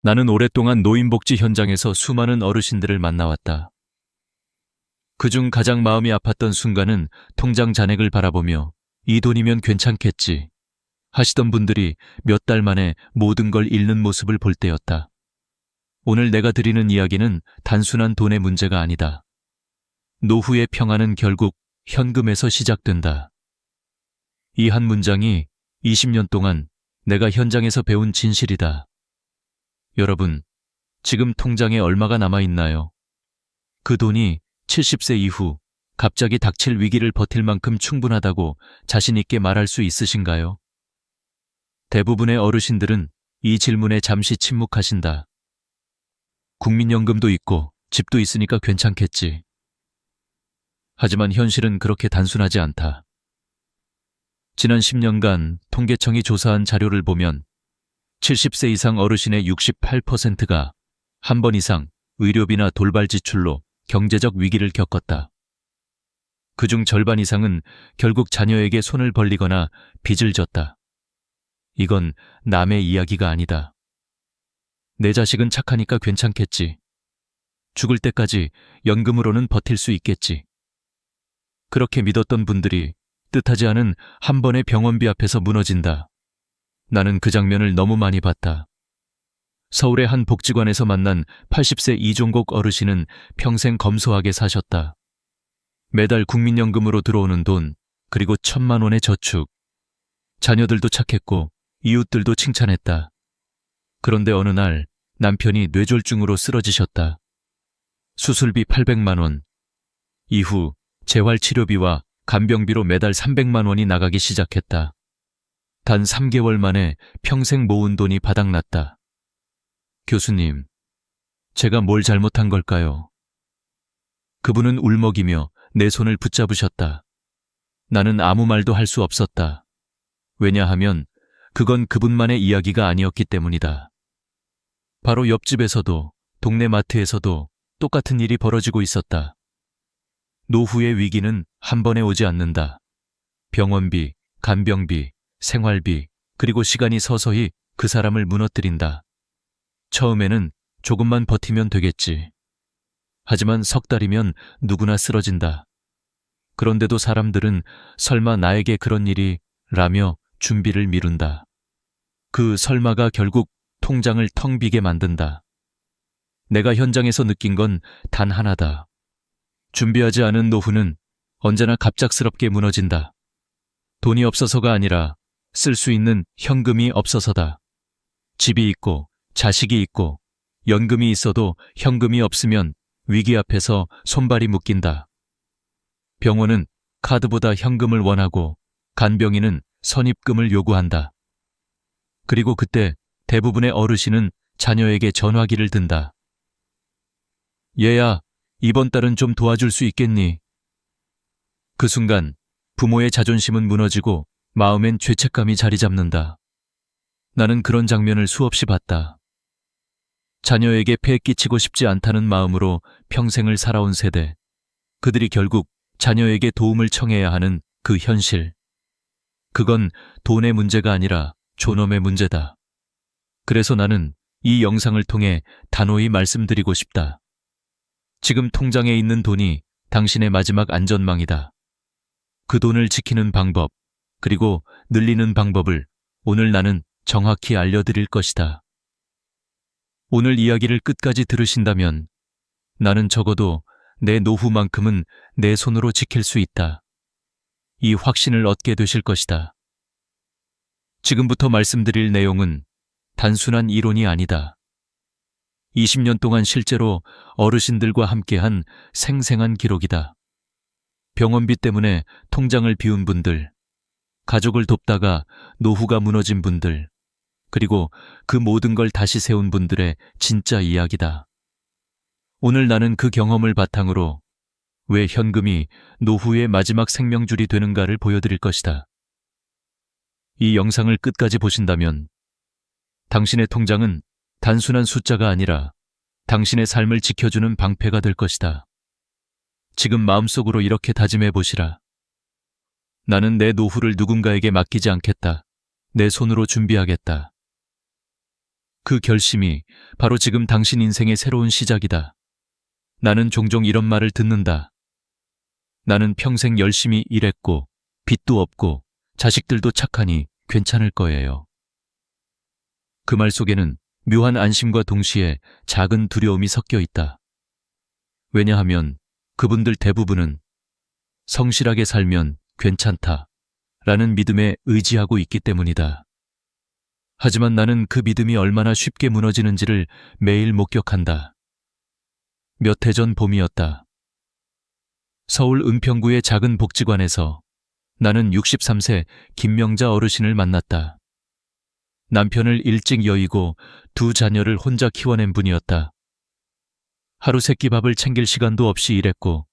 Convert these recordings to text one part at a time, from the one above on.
나는 오랫동안 노인복지 현장에서 수많은 어르신들을 만나왔다. 그중 가장 마음이 아팠던 순간은 통장 잔액을 바라보며 이 돈이면 괜찮겠지 하시던 분들이 몇 달 만에 모든 걸 잃는 모습을 볼 때였다. 오늘 내가 드리는 이야기는 단순한 돈의 문제가 아니다. 노후의 평안은 결국 현금에서 시작된다. 이 한 문장이 20년 동안 내가 현장에서 배운 진실이다. 여러분, 지금 통장에 얼마가 남아있나요? 그 돈이 70세 이후 갑자기 닥칠 위기를 버틸 만큼 충분하다고 자신 있게 말할 수 있으신가요? 대부분의 어르신들은 이 질문에 잠시 침묵하신다. 국민연금도 있고 집도 있으니까 괜찮겠지. 하지만 현실은 그렇게 단순하지 않다. 지난 10년간 통계청이 조사한 자료를 보면 70세 이상 어르신의 68%가 한 번 이상 의료비나 돌발 지출로 경제적 위기를 겪었다. 그중 절반 이상은 결국 자녀에게 손을 벌리거나 빚을 졌다. 이건 남의 이야기가 아니다. 내 자식은 착하니까 괜찮겠지. 죽을 때까지 연금으로는 버틸 수 있겠지. 그렇게 믿었던 분들이 뜻하지 않은 한 번의 병원비 앞에서 무너진다. 나는 그 장면을 너무 많이 봤다. 서울의 한 복지관에서 만난 80세 이종국 어르신은 평생 검소하게 사셨다. 매달 국민연금으로 들어오는 돈, 그리고 1,000만 원의 저축. 자녀들도 착했고 이웃들도 칭찬했다. 그런데 어느 날 남편이 뇌졸중으로 쓰러지셨다. 수술비 800만 원. 이후 재활치료비와 간병비로 매달 300만 원이 나가기 시작했다. 단 3개월 만에 평생 모은 돈이 바닥났다. 교수님, 제가 뭘 잘못한 걸까요? 그분은 울먹이며 내 손을 붙잡으셨다. 나는 아무 말도 할 수 없었다. 왜냐하면 그건 그분만의 이야기가 아니었기 때문이다. 바로 옆집에서도 동네 마트에서도 똑같은 일이 벌어지고 있었다. 노후의 위기는 한 번에 오지 않는다. 병원비, 간병비, 생활비, 그리고 시간이 서서히 그 사람을 무너뜨린다. 처음에는 조금만 버티면 되겠지. 하지만 석 달이면 누구나 쓰러진다. 그런데도 사람들은 설마 나에게 그런 일이 라며 준비를 미룬다. 그 설마가 결국 통장을 텅 비게 만든다. 내가 현장에서 느낀 건 단 하나다. 준비하지 않은 노후는 언제나 갑작스럽게 무너진다. 돈이 없어서가 아니라 쓸 수 있는 현금이 없어서다. 집이 있고 자식이 있고 연금이 있어도 현금이 없으면 위기 앞에서 손발이 묶인다. 병원은 카드보다 현금을 원하고 간병인은 선입금을 요구한다. 그리고 그때 대부분의 어르신은 자녀에게 전화기를 든다. 얘야, 이번 달은 좀 도와줄 수 있겠니? 그 순간 부모의 자존심은 무너지고 마음엔 죄책감이 자리 잡는다. 나는 그런 장면을 수없이 봤다. 자녀에게 폐 끼치고 싶지 않다는 마음으로 평생을 살아온 세대. 그들이 결국 자녀에게 도움을 청해야 하는 그 현실. 그건 돈의 문제가 아니라 존엄의 문제다. 그래서 나는 이 영상을 통해 단호히 말씀드리고 싶다. 지금 통장에 있는 돈이 당신의 마지막 안전망이다. 그 돈을 지키는 방법, 그리고 늘리는 방법을 오늘 나는 정확히 알려드릴 것이다. 오늘 이야기를 끝까지 들으신다면 나는 적어도 내 노후만큼은 내 손으로 지킬 수 있다. 이 확신을 얻게 되실 것이다. 지금부터 말씀드릴 내용은 단순한 이론이 아니다. 20년 동안 실제로 어르신들과 함께한 생생한 기록이다. 병원비 때문에 통장을 비운 분들, 가족을 돕다가 노후가 무너진 분들, 그리고 그 모든 걸 다시 세운 분들의 진짜 이야기다. 오늘 나는 그 경험을 바탕으로 왜 현금이 노후의 마지막 생명줄이 되는가를 보여드릴 것이다. 이 영상을 끝까지 보신다면 당신의 통장은 단순한 숫자가 아니라 당신의 삶을 지켜주는 방패가 될 것이다. 지금 마음속으로 이렇게 다짐해 보시라. 나는 내 노후를 누군가에게 맡기지 않겠다. 내 손으로 준비하겠다. 그 결심이 바로 지금 당신 인생의 새로운 시작이다. 나는 종종 이런 말을 듣는다. 나는 평생 열심히 일했고 빚도 없고 자식들도 착하니 괜찮을 거예요. 그 말 속에는 묘한 안심과 동시에 작은 두려움이 섞여 있다. 왜냐하면 그분들 대부분은 성실하게 살면 괜찮다 라는 믿음에 의지하고 있기 때문이다. 하지만 나는 그 믿음이 얼마나 쉽게 무너지는지를 매일 목격한다. 몇 해 전 봄이었다. 서울 은평구의 작은 복지관에서 나는 63세 김명자 어르신을 만났다. 남편을 일찍 여의고 두 자녀를 혼자 키워낸 분이었다. 하루 세끼밥을 챙길 시간도 없이 일했고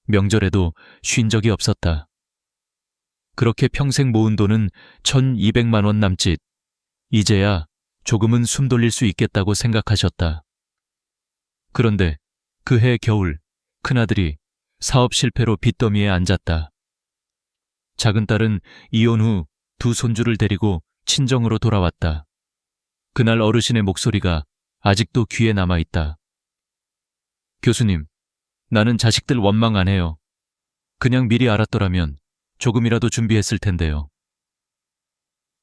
명절에도 쉰 적이 없었다. 그렇게 평생 모은 돈은 1,200만 원 남짓. 이제야 조금은 숨 돌릴 수 있겠다고 생각하셨다. 그런데 그해 겨울 큰아들이 사업 실패로 빚더미에 앉았다. 작은 딸은 이혼 후 두 손주를 데리고 친정으로 돌아왔다. 그날 어르신의 목소리가 아직도 귀에 남아있다. 교수님, 나는 자식들 원망 안 해요. 그냥 미리 알았더라면 조금이라도 준비했을 텐데요.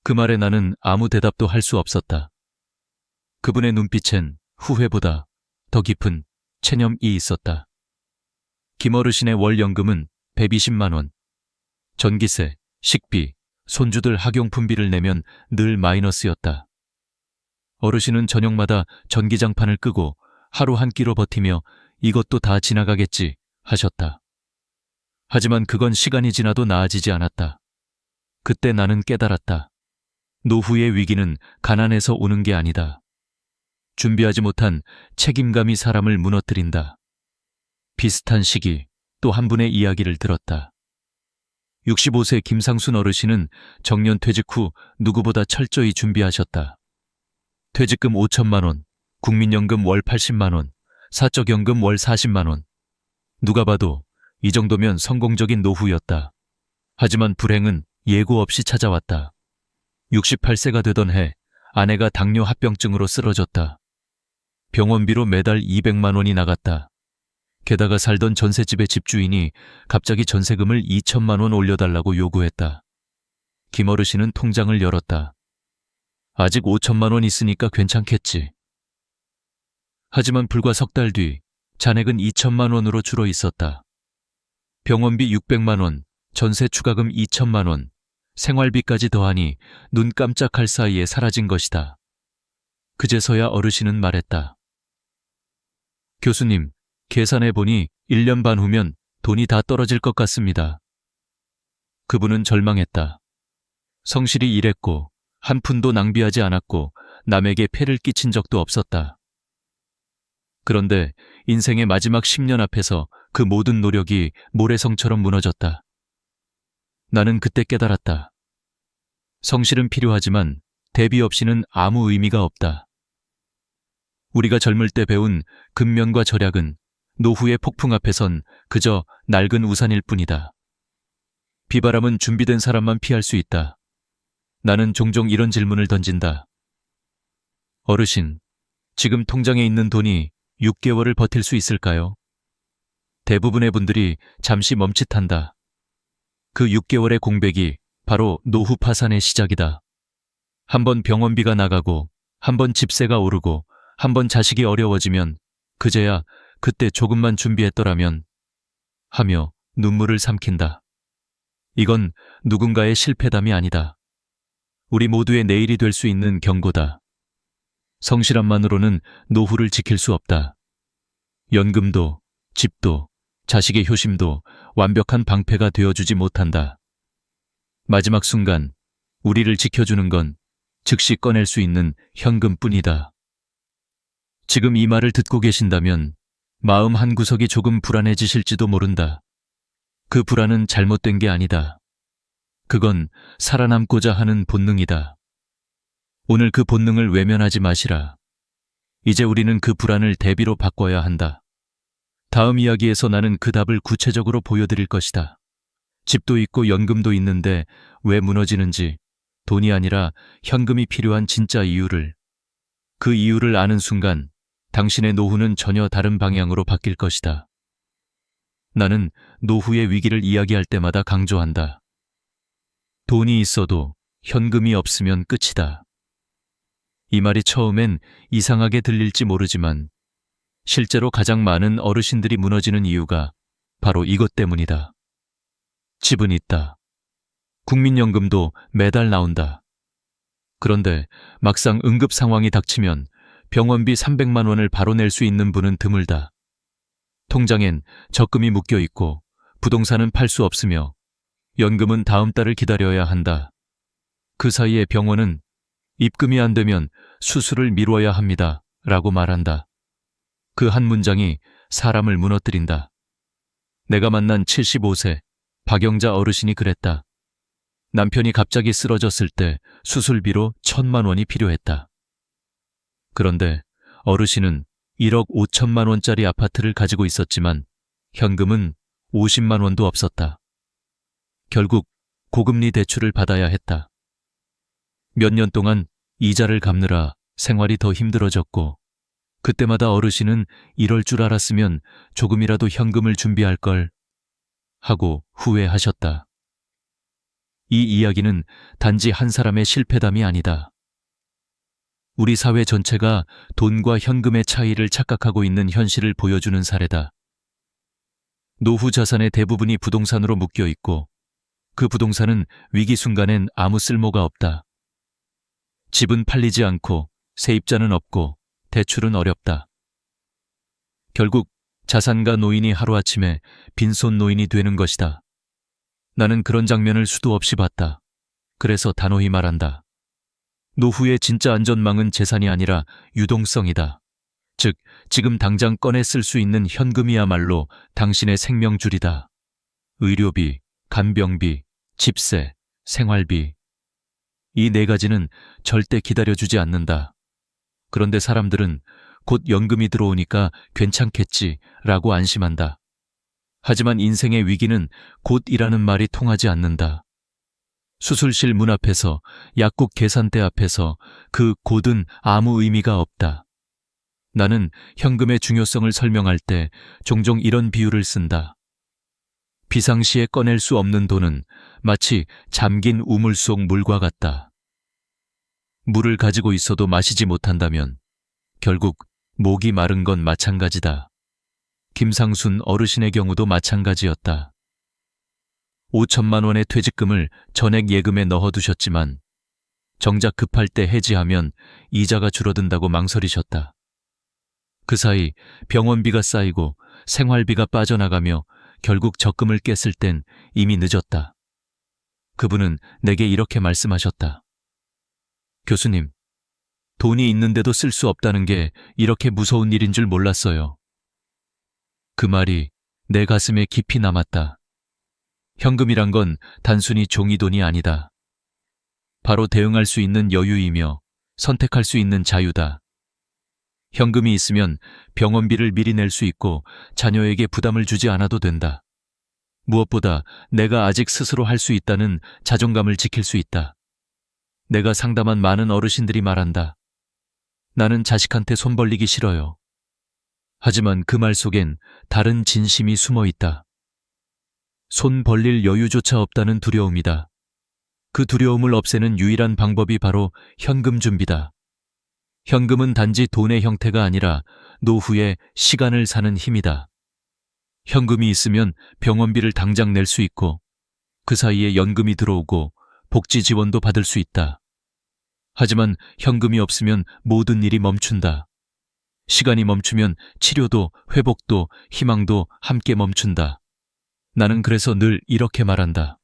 그 말에 나는 아무 대답도 할 수 없었다. 그분의 눈빛엔 후회보다 더 깊은 체념이 있었다. 김어르신의 월 연금은 120만 원. 전기세, 식비, 손주들 학용품비를 내면 늘 마이너스였다. 어르신은 저녁마다 전기장판을 끄고 하루 한 끼로 버티며 이것도 다 지나가겠지 하셨다. 하지만 그건 시간이 지나도 나아지지 않았다. 그때 나는 깨달았다. 노후의 위기는 가난에서 오는 게 아니다. 준비하지 못한 책임감이 사람을 무너뜨린다. 비슷한 시기 또 한 분의 이야기를 들었다. 65세 김상순 어르신은 정년 퇴직 후 누구보다 철저히 준비하셨다. 퇴직금 5천만 원, 국민연금 월 80만 원, 사적연금 월 40만 원. 누가 봐도 이 정도면 성공적인 노후였다. 하지만 불행은 예고 없이 찾아왔다. 68세가 되던 해 아내가 당뇨 합병증으로 쓰러졌다. 병원비로 매달 200만 원이 나갔다. 게다가 살던 전셋집의 집주인이 갑자기 전세금을 2천만 원 올려달라고 요구했다. 김어르신은 통장을 열었다. 아직 5천만 원 있으니까 괜찮겠지. 하지만 불과 석 달 뒤 잔액은 2천만 원으로 줄어 있었다. 병원비 600만 원, 전세 추가금 2천만 원, 생활비까지 더하니 눈 깜짝할 사이에 사라진 것이다. 그제서야 어르신은 말했다. 교수님, 계산해보니 1년 반 후면 돈이 다 떨어질 것 같습니다. 그분은 절망했다. 성실히 일했고 한 푼도 낭비하지 않았고 남에게 폐를 끼친 적도 없었다. 그런데 인생의 마지막 10년 앞에서 그 모든 노력이 모래성처럼 무너졌다. 나는 그때 깨달았다. 성실은 필요하지만 대비 없이는 아무 의미가 없다. 우리가 젊을 때 배운 근면과 절약은 노후의 폭풍 앞에선 그저 낡은 우산일 뿐이다. 비바람은 준비된 사람만 피할 수 있다. 나는 종종 이런 질문을 던진다. 어르신, 지금 통장에 있는 돈이 6개월을 버틸 수 있을까요? 대부분의 분들이 잠시 멈칫한다. 그 6개월의 공백이 바로 노후 파산의 시작이다. 한번 병원비가 나가고, 한번 집세가 오르고, 한번 자식이 어려워지면 그제야 그때 조금만 준비했더라면 하며 눈물을 삼킨다. 이건 누군가의 실패담이 아니다. 우리 모두의 내일이 될 수 있는 경고다. 성실함만으로는 노후를 지킬 수 없다. 연금도, 집도, 자식의 효심도 완벽한 방패가 되어주지 못한다. 마지막 순간 우리를 지켜주는 건 즉시 꺼낼 수 있는 현금뿐이다. 지금 이 말을 듣고 계신다면 마음 한구석이 조금 불안해지실지도 모른다. 그 불안은 잘못된 게 아니다. 그건 살아남고자 하는 본능이다. 오늘 그 본능을 외면하지 마시라. 이제 우리는 그 불안을 대비로 바꿔야 한다. 다음 이야기에서 나는 그 답을 구체적으로 보여드릴 것이다. 집도 있고 연금도 있는데 왜 무너지는지, 돈이 아니라 현금이 필요한 진짜 이유를. 그 이유를 아는 순간 당신의 노후는 전혀 다른 방향으로 바뀔 것이다. 나는 노후의 위기를 이야기할 때마다 강조한다. 돈이 있어도 현금이 없으면 끝이다. 이 말이 처음엔 이상하게 들릴지 모르지만 실제로 가장 많은 어르신들이 무너지는 이유가 바로 이것 때문이다. 집은 있다. 국민연금도 매달 나온다. 그런데 막상 응급 상황이 닥치면 병원비 300만 원을 바로 낼 수 있는 분은 드물다. 통장엔 적금이 묶여 있고 부동산은 팔 수 없으며 연금은 다음 달을 기다려야 한다. 그 사이에 병원은 입금이 안 되면 수술을 미뤄야 합니다. 라고 말한다. 그 한 문장이 사람을 무너뜨린다. 내가 만난 75세 박영자 어르신이 그랬다. 남편이 갑자기 쓰러졌을 때 수술비로 1,000만 원이 필요했다. 그런데 어르신은 1억 5천만 원짜리 아파트를 가지고 있었지만 현금은 50만 원도 없었다. 결국 고금리 대출을 받아야 했다. 몇 년 동안 이자를 갚느라 생활이 더 힘들어졌고 그때마다 어르신은 이럴 줄 알았으면 조금이라도 현금을 준비할 걸 하고 후회하셨다. 이 이야기는 단지 한 사람의 실패담이 아니다. 우리 사회 전체가 돈과 현금의 차이를 착각하고 있는 현실을 보여주는 사례다. 노후 자산의 대부분이 부동산으로 묶여 있고 그 부동산은 위기 순간엔 아무 쓸모가 없다. 집은 팔리지 않고 세입자는 없고 대출은 어렵다. 결국 자산가 노인이 하루아침에 빈손 노인이 되는 것이다. 나는 그런 장면을 수도 없이 봤다. 그래서 단호히 말한다. 노후의 진짜 안전망은 재산이 아니라 유동성이다. 즉, 지금 당장 꺼내 쓸 수 있는 현금이야말로 당신의 생명줄이다. 의료비, 간병비, 집세, 생활비. 이 네 가지는 절대 기다려주지 않는다. 그런데 사람들은 곧 연금이 들어오니까 괜찮겠지라고 안심한다. 하지만 인생의 위기는 곧이라는 말이 통하지 않는다. 수술실 문 앞에서, 약국 계산대 앞에서 그 곧은 아무 의미가 없다. 나는 현금의 중요성을 설명할 때 종종 이런 비유를 쓴다. 비상시에 꺼낼 수 없는 돈은 마치 잠긴 우물 속 물과 같다. 물을 가지고 있어도 마시지 못한다면 결국 목이 마른 건 마찬가지다. 김상순 어르신의 경우도 마찬가지였다. 5천만 원의 퇴직금을 전액 예금에 넣어두셨지만 정작 급할 때 해지하면 이자가 줄어든다고 망설이셨다. 그 사이 병원비가 쌓이고 생활비가 빠져나가며 결국 적금을 깼을 땐 이미 늦었다. 그분은 내게 이렇게 말씀하셨다. 교수님, 돈이 있는데도 쓸 수 없다는 게 이렇게 무서운 일인 줄 몰랐어요. 그 말이 내 가슴에 깊이 남았다. 현금이란 건 단순히 종이돈이 아니다. 바로 대응할 수 있는 여유이며 선택할 수 있는 자유다. 현금이 있으면 병원비를 미리 낼 수 있고 자녀에게 부담을 주지 않아도 된다. 무엇보다 내가 아직 스스로 할 수 있다는 자존감을 지킬 수 있다. 내가 상담한 많은 어르신들이 말한다. 나는 자식한테 손 벌리기 싫어요. 하지만 그 말 속엔 다른 진심이 숨어 있다. 손 벌릴 여유조차 없다는 두려움이다. 그 두려움을 없애는 유일한 방법이 바로 현금 준비다. 현금은 단지 돈의 형태가 아니라 노후의 시간을 사는 힘이다. 현금이 있으면 병원비를 당장 낼 수 있고 그 사이에 연금이 들어오고 복지 지원도 받을 수 있다. 하지만 현금이 없으면 모든 일이 멈춘다. 시간이 멈추면 치료도 회복도 희망도 함께 멈춘다. 나는 그래서 늘 이렇게 말한다.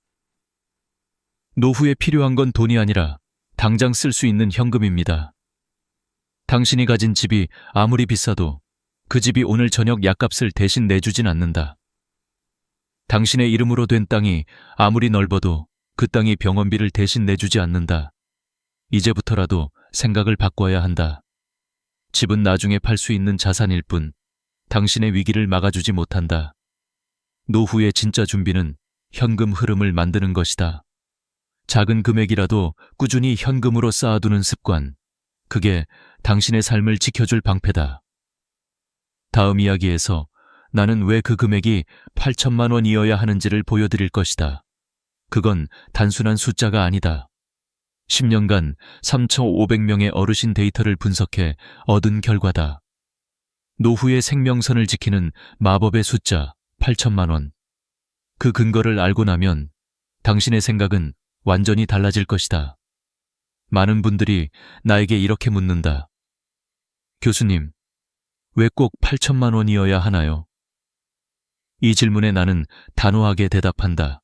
노후에 필요한 건 돈이 아니라 당장 쓸 수 있는 현금입니다. 당신이 가진 집이 아무리 비싸도 그 집이 오늘 저녁 약값을 대신 내주진 않는다. 당신의 이름으로 된 땅이 아무리 넓어도 그 땅이 병원비를 대신 내주지 않는다. 이제부터라도 생각을 바꿔야 한다. 집은 나중에 팔 수 있는 자산일 뿐 당신의 위기를 막아주지 못한다. 노후의 진짜 준비는 현금 흐름을 만드는 것이다. 작은 금액이라도 꾸준히 현금으로 쌓아두는 습관, 그게 당신의 삶을 지켜줄 방패다. 다음 이야기에서 나는 왜 그 금액이 8천만 원이어야 하는지를 보여드릴 것이다. 그건 단순한 숫자가 아니다. 10년간 3,500명의 어르신 데이터를 분석해 얻은 결과다. 노후의 생명선을 지키는 마법의 숫자 8천만 원. 그 근거를 알고 나면 당신의 생각은 완전히 달라질 것이다. 많은 분들이 나에게 이렇게 묻는다. 교수님, 왜 꼭 8천만 원이어야 하나요? 이 질문에 나는 단호하게 대답한다.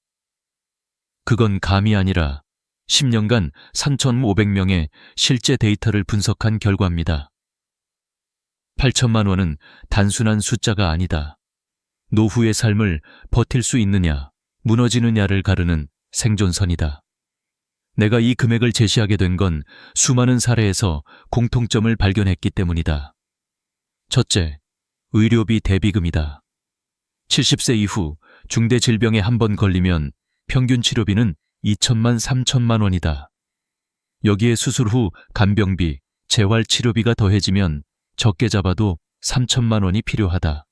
그건 감이 아니라 10년간 3,500명의 실제 데이터를 분석한 결과입니다. 8천만 원은 단순한 숫자가 아니다. 노후의 삶을 버틸 수 있느냐, 무너지느냐를 가르는 생존선이다. 내가 이 금액을 제시하게 된 건 수많은 사례에서 공통점을 발견했기 때문이다. 첫째, 의료비 대비금이다. 70세 이후 중대 질병에 한 번 걸리면 평균 치료비는 2천만 3천만 원이다. 여기에 수술 후 간병비, 재활치료비가 더해지면 적게 잡아도 3천만 원이 필요하다.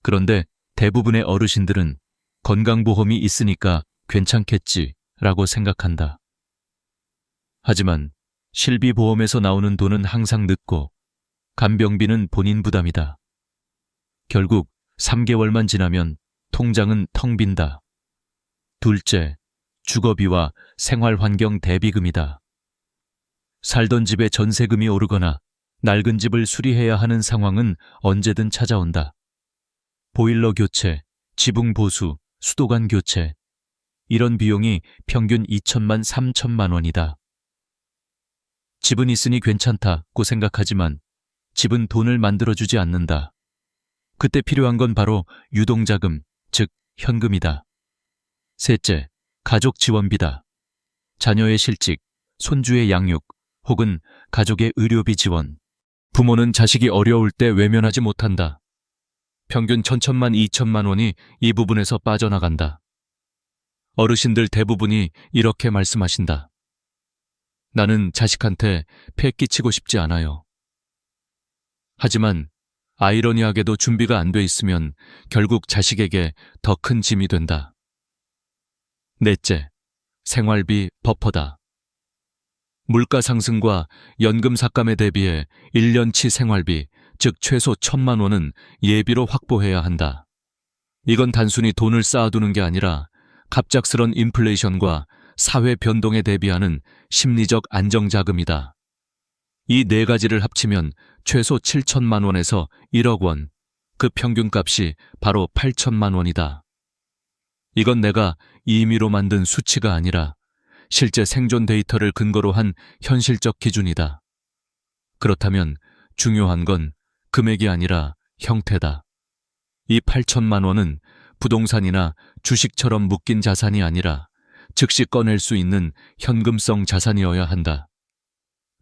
그런데 대부분의 어르신들은 건강보험이 있으니까 괜찮겠지라고 생각한다. 하지만 실비보험에서 나오는 돈은 항상 늦고 간병비는 본인 부담이다. 결국 3개월만 지나면 통장은 텅 빈다. 둘째, 주거비와 생활환경 대비금이다. 살던 집에 전세금이 오르거나 낡은 집을 수리해야 하는 상황은 언제든 찾아온다. 보일러 교체, 지붕 보수, 수도관 교체, 이런 비용이 평균 2천만 3천만 원이다. 집은 있으니 괜찮다고 생각하지만 집은 돈을 만들어주지 않는다. 그때 필요한 건 바로 유동자금, 즉 현금이다. 셋째, 가족 지원비다. 자녀의 실직, 손주의 양육, 혹은 가족의 의료비 지원. 부모는 자식이 어려울 때 외면하지 못한다. 평균 1,000만 2천만 원이 이 부분에서 빠져나간다. 어르신들 대부분이 이렇게 말씀하신다. 나는 자식한테 폐 끼치고 싶지 않아요. 하지만 아이러니하게도 준비가 안 돼 있으면 결국 자식에게 더 큰 짐이 된다. 넷째, 생활비 버퍼다. 물가 상승과 연금 삭감에 대비해 1년치 생활비, 즉 최소 1,000만 원은 예비로 확보해야 한다. 이건 단순히 돈을 쌓아두는 게 아니라 갑작스런 인플레이션과 사회 변동에 대비하는 심리적 안정자금이다. 이 네 가지를 합치면 최소 7천만 원에서 1억 원, 그 평균값이 바로 8천만 원이다. 이건 내가 임의로 만든 수치가 아니라 실제 생존 데이터를 근거로 한 현실적 기준이다. 그렇다면 중요한 건 금액이 아니라 형태다. 이 8천만 원은 부동산이나 주식처럼 묶인 자산이 아니라 즉시 꺼낼 수 있는 현금성 자산이어야 한다.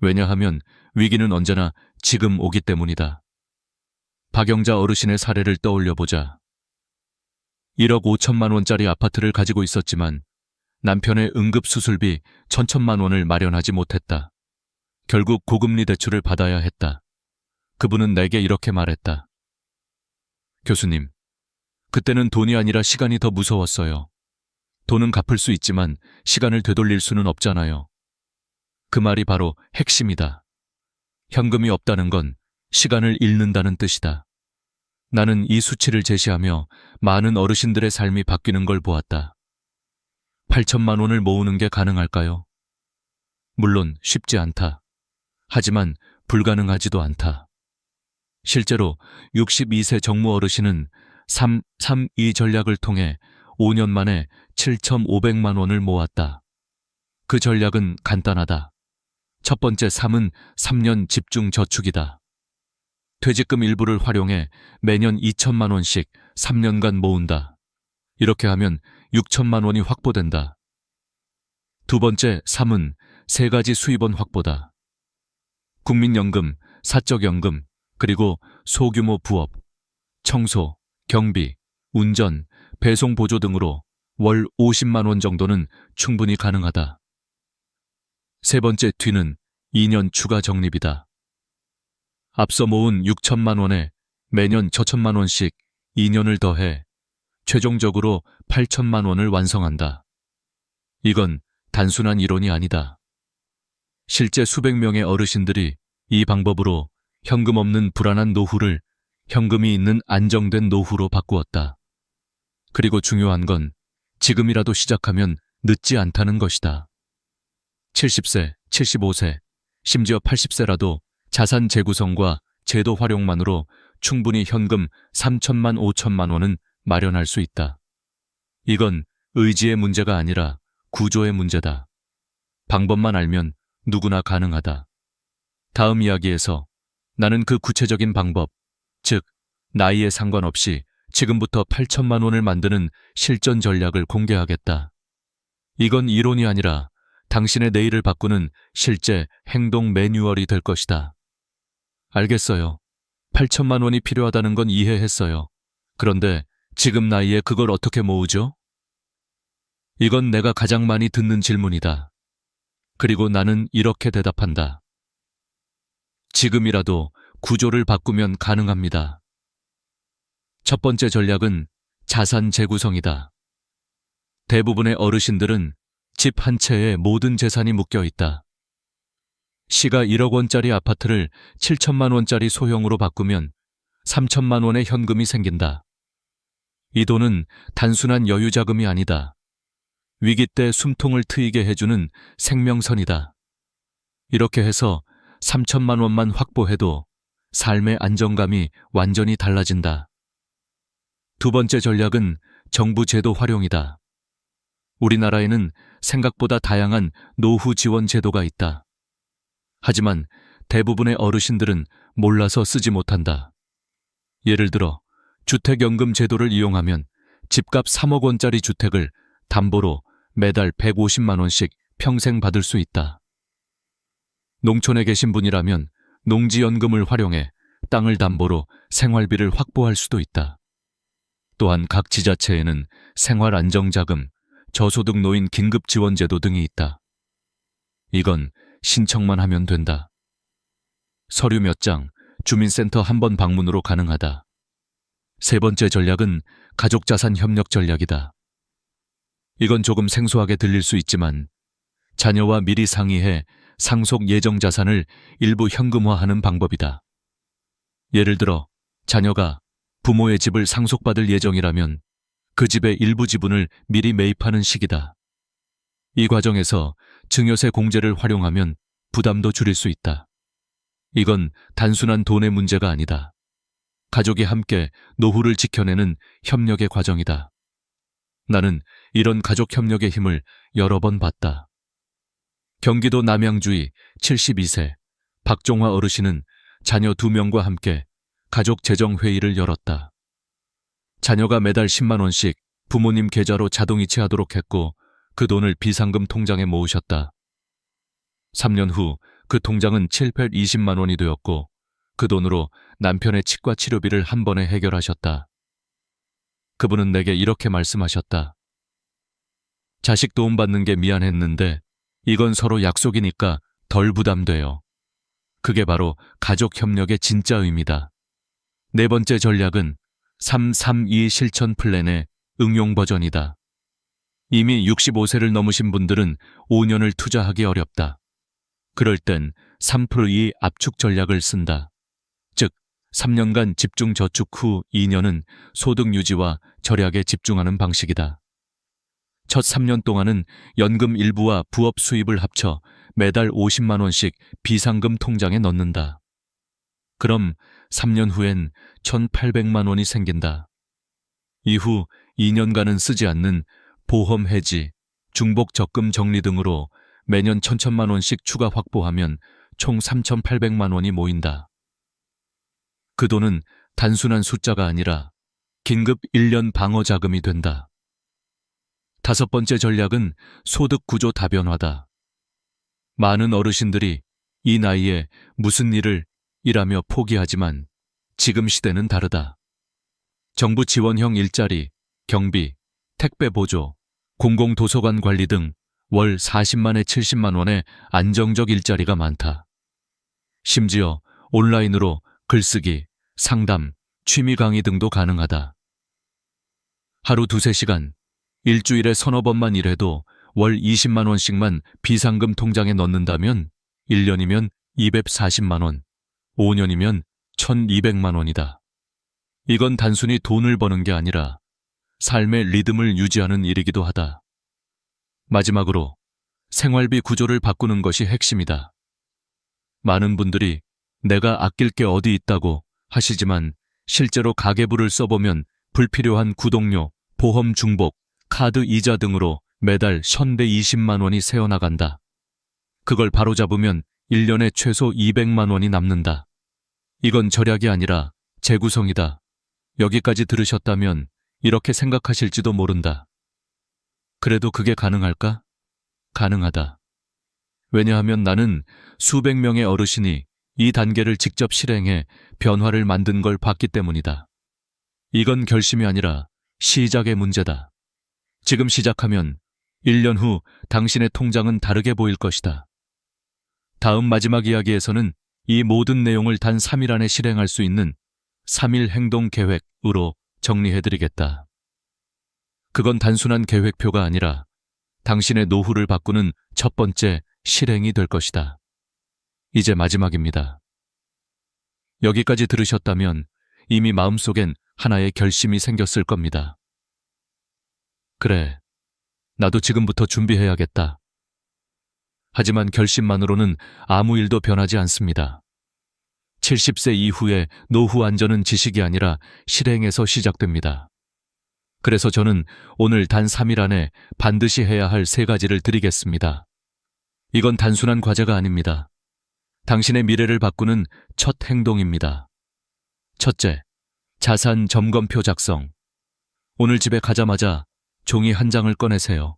왜냐하면 위기는 언제나 지금 오기 때문이다. 박영자 어르신의 사례를 떠올려보자. 1억 5천만 원짜리 아파트를 가지고 있었지만 남편의 응급수술비 1,000만 원을 마련하지 못했다. 결국 고금리 대출을 받아야 했다. 그분은 내게 이렇게 말했다. 교수님, 그때는 돈이 아니라 시간이 더 무서웠어요. 돈은 갚을 수 있지만 시간을 되돌릴 수는 없잖아요. 그 말이 바로 핵심이다. 현금이 없다는 건 시간을 잃는다는 뜻이다. 나는 이 수치를 제시하며 많은 어르신들의 삶이 바뀌는 걸 보았다. 8천만 원을 모으는 게 가능할까요? 물론 쉽지 않다. 하지만 불가능하지도 않다. 실제로 62세 정무 어르신은 332 전략을 통해 5년 만에 7,500만 원을 모았다. 그 전략은 간단하다. 첫 번째 3은 3년 집중 저축이다. 퇴직금 일부를 활용해 매년 2천만 원씩 3년간 모은다. 이렇게 하면 6천만 원이 확보된다. 두 번째 3은 3가지 수입원 확보다. 국민연금, 사적연금, 그리고 소규모 부업, 청소, 경비, 운전, 배송 보조 등으로 월 50만 원 정도는 충분히 가능하다. 세 번째 뒤는 2년 추가 적립이다. 앞서 모은 6천만 원에 매년 저천만 원씩 2년을 더해 최종적으로 8천만 원을 완성한다. 이건 단순한 이론이 아니다. 실제 수백 명의 어르신들이 이 방법으로 현금 없는 불안한 노후를 현금이 있는 안정된 노후로 바꾸었다. 그리고 중요한 건 지금이라도 시작하면 늦지 않다는 것이다. 70세, 75세, 심지어 80세라도 자산 재구성과 제도 활용만으로 충분히 현금 3천만 5천만 원은 마련할 수 있다. 이건 의지의 문제가 아니라 구조의 문제다. 방법만 알면 누구나 가능하다. 다음 이야기에서 나는 그 구체적인 방법, 즉 나이에 상관없이 지금부터 8천만 원을 만드는 실전 전략을 공개하겠다. 이건 이론이 아니라 당신의 내일을 바꾸는 실제 행동 매뉴얼이 될 것이다. 알겠어요. 8천만 원이 필요하다는 건 이해했어요. 그런데 지금 나이에 그걸 어떻게 모으죠? 이건 내가 가장 많이 듣는 질문이다. 그리고 나는 이렇게 대답한다. 지금이라도 구조를 바꾸면 가능합니다. 첫 번째 전략은 자산 재구성이다. 대부분의 어르신들은 집 한 채에 모든 재산이 묶여 있다. 시가 1억 원짜리 아파트를 7천만 원짜리 소형으로 바꾸면 3천만 원의 현금이 생긴다. 이 돈은 단순한 여유 자금이 아니다. 위기 때 숨통을 트이게 해주는 생명선이다. 이렇게 해서 3천만 원만 확보해도 삶의 안정감이 완전히 달라진다. 두 번째 전략은 정부 제도 활용이다. 우리나라에는 생각보다 다양한 노후 지원 제도가 있다. 하지만 대부분의 어르신들은 몰라서 쓰지 못한다. 예를 들어 주택연금 제도를 이용하면 집값 3억 원짜리 주택을 담보로 매달 150만 원씩 평생 받을 수 있다. 농촌에 계신 분이라면 농지연금을 활용해 땅을 담보로 생활비를 확보할 수도 있다. 또한 각 지자체에는 생활안정자금, 저소득 노인 긴급지원제도 등이 있다. 이건 신청만 하면 된다. 서류 몇 장, 주민센터 한 번 방문으로 가능하다. 세 번째 전략은 가족자산 협력 전략이다. 이건 조금 생소하게 들릴 수 있지만 자녀와 미리 상의해 상속 예정 자산을 일부 현금화하는 방법이다. 예를 들어 자녀가 부모의 집을 상속받을 예정이라면 그 집의 일부 지분을 미리 매입하는 식이다. 이 과정에서 증여세 공제를 활용하면 부담도 줄일 수 있다. 이건 단순한 돈의 문제가 아니다. 가족이 함께 노후를 지켜내는 협력의 과정이다. 나는 이런 가족 협력의 힘을 여러 번 봤다. 경기도 남양주의 72세 박종화 어르신은 자녀 2명과 함께 가족 재정회의를 열었다. 자녀가 매달 10만 원씩 부모님 계좌로 자동이체하도록 했고 그 돈을 비상금 통장에 모으셨다. 3년 후 그 통장은 720만 원이 되었고 그 돈으로 남편의 치과 치료비를 한 번에 해결하셨다. 그분은 내게 이렇게 말씀하셨다. 자식 도움받는 게 미안했는데 이건 서로 약속이니까 덜 부담돼요. 그게 바로 가족 협력의 진짜 의미다. 네 번째 전략은 332 실천 플랜의 응용 버전이다. 이미 65세를 넘으신 분들은 5년을 투자하기 어렵다. 그럴 땐 3%의 압축 전략을 쓴다. 즉, 3년간 집중 저축 후 2년은 소득 유지와 절약에 집중하는 방식이다. 첫 3년 동안은 연금 일부와 부업 수입을 합쳐 매달 50만 원씩 비상금 통장에 넣는다. 그럼 3년 후엔 1,800만 원이 생긴다. 이후 2년간은 쓰지 않는 보험 해지, 중복 적금 정리 등으로 매년 1,000만 원씩 추가 확보하면 총 3,800만 원이 모인다. 그 돈은 단순한 숫자가 아니라 긴급 1년 방어 자금이 된다. 다섯 번째 전략은 소득 구조 다변화다. 많은 어르신들이 이 나이에 무슨 일을 일하며 포기하지만 지금 시대는 다르다. 정부 지원형 일자리, 경비, 택배 보조, 공공도서관 관리 등 월 40만에 70만 원의 안정적 일자리가 많다. 심지어 온라인으로 글쓰기, 상담, 취미 강의 등도 가능하다. 하루 2~3시간, 일주일에 서너 번만 일해도 월 20만 원씩만 비상금 통장에 넣는다면 1년이면 240만 원, 5년이면 1200만 원이다. 이건 단순히 돈을 버는 게 아니라 삶의 리듬을 유지하는 일이기도 하다. 마지막으로 생활비 구조를 바꾸는 것이 핵심이다. 많은 분들이 내가 아낄 게 어디 있다고 하시지만 실제로 가계부를 써보면 불필요한 구독료, 보험 중복, 카드 이자 등으로 매달 현대 20만 원이 새어나간다. 그걸 바로잡으면 1년에 최소 200만 원이 남는다. 이건 절약이 아니라 재구성이다. 여기까지 들으셨다면 이렇게 생각하실지도 모른다. 그래도 그게 가능할까? 가능하다. 왜냐하면 나는 수백 명의 어르신이 이 단계를 직접 실행해 변화를 만든 걸 봤기 때문이다. 이건 결심이 아니라 시작의 문제다. 지금 시작하면 1년 후 당신의 통장은 다르게 보일 것이다. 다음 마지막 이야기에서는 이 모든 내용을 단 3일 안에 실행할 수 있는 3일 행동 계획으로 정리해드리겠다. 그건 단순한 계획표가 아니라 당신의 노후를 바꾸는 첫 번째 실행이 될 것이다. 이제 마지막입니다. 여기까지 들으셨다면 이미 마음속엔 하나의 결심이 생겼을 겁니다. 그래, 나도 지금부터 준비해야겠다. 하지만 결심만으로는 아무 일도 변하지 않습니다. 70세 이후의 노후 안전은 지식이 아니라 실행에서 시작됩니다. 그래서 저는 오늘 단 3일 안에 반드시 해야 할 3가지를 드리겠습니다. 이건 단순한 과제가 아닙니다. 당신의 미래를 바꾸는 첫 행동입니다. 첫째, 자산 점검표 작성. 오늘 집에 가자마자 종이 한 장을 꺼내세요.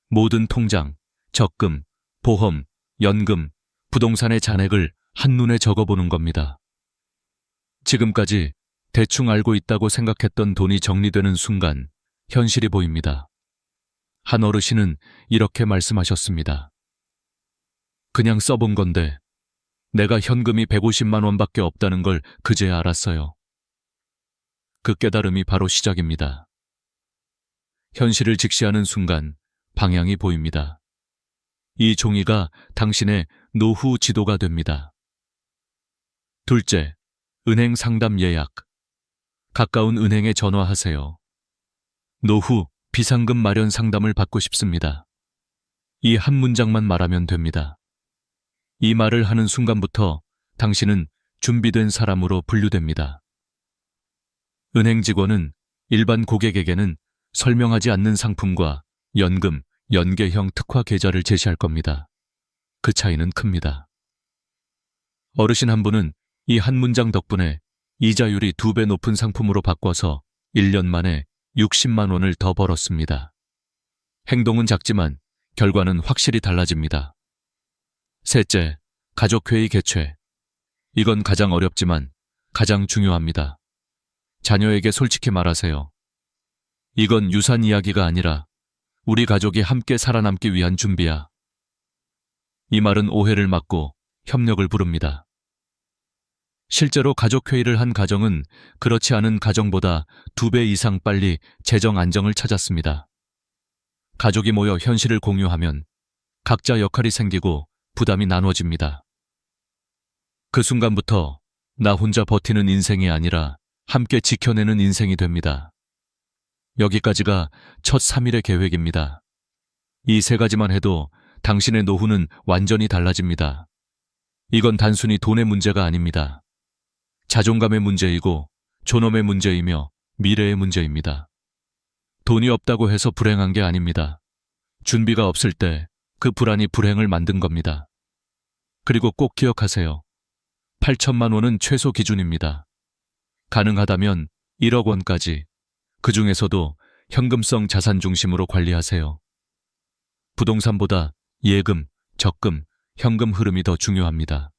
모든 통장, 적금, 보험, 연금, 부동산의 잔액을 한눈에 적어보는 겁니다. 지금까지 대충 알고 있다고 생각했던 돈이 정리되는 순간 현실이 보입니다. 한 어르신은 이렇게 말씀하셨습니다. 그냥 써본 건데 내가 현금이 150만 원밖에 없다는 걸 그제야 알았어요. 그 깨달음이 바로 시작입니다. 현실을 직시하는 순간 방향이 보입니다. 이 종이가 당신의 노후 지도가 됩니다. 둘째, 은행 상담 예약. 가까운 은행에 전화하세요. 노후 비상금 마련 상담을 받고 싶습니다. 이 한 문장만 말하면 됩니다. 이 말을 하는 순간부터 당신은 준비된 사람으로 분류됩니다. 은행 직원은 일반 고객에게는 설명하지 않는 상품과 연금, 연계형 특화 계좌를 제시할 겁니다. 그 차이는 큽니다. 어르신 한 분은 이 한 문장 덕분에 이자율이 2배 높은 상품으로 바꿔서 1년 만에 60만 원을 더 벌었습니다. 행동은 작지만 결과는 확실히 달라집니다. 셋째, 가족회의 개최. 이건 가장 어렵지만 가장 중요합니다. 자녀에게 솔직히 말하세요. 이건 유산 이야기가 아니라 우리 가족이 함께 살아남기 위한 준비야. 이 말은 오해를 막고 협력을 부릅니다. 실제로 가족회의를 한 가정은 그렇지 않은 가정보다 2배 이상 빨리 재정 안정을 찾았습니다. 가족이 모여 현실을 공유하면 각자 역할이 생기고 부담이 나눠집니다. 그 순간부터 나 혼자 버티는 인생이 아니라 함께 지켜내는 인생이 됩니다. 여기까지가 첫 3일의 계획입니다. 이 3가지만 해도 당신의 노후는 완전히 달라집니다. 이건 단순히 돈의 문제가 아닙니다. 자존감의 문제이고 존엄의 문제이며 미래의 문제입니다. 돈이 없다고 해서 불행한 게 아닙니다. 준비가 없을 때 그 불안이 불행을 만든 겁니다. 그리고 꼭 기억하세요. 8천만 원은 최소 기준입니다. 가능하다면 1억 원까지, 그 중에서도 현금성 자산 중심으로 관리하세요. 부동산보다 예금, 적금, 현금 흐름이 더 중요합니다.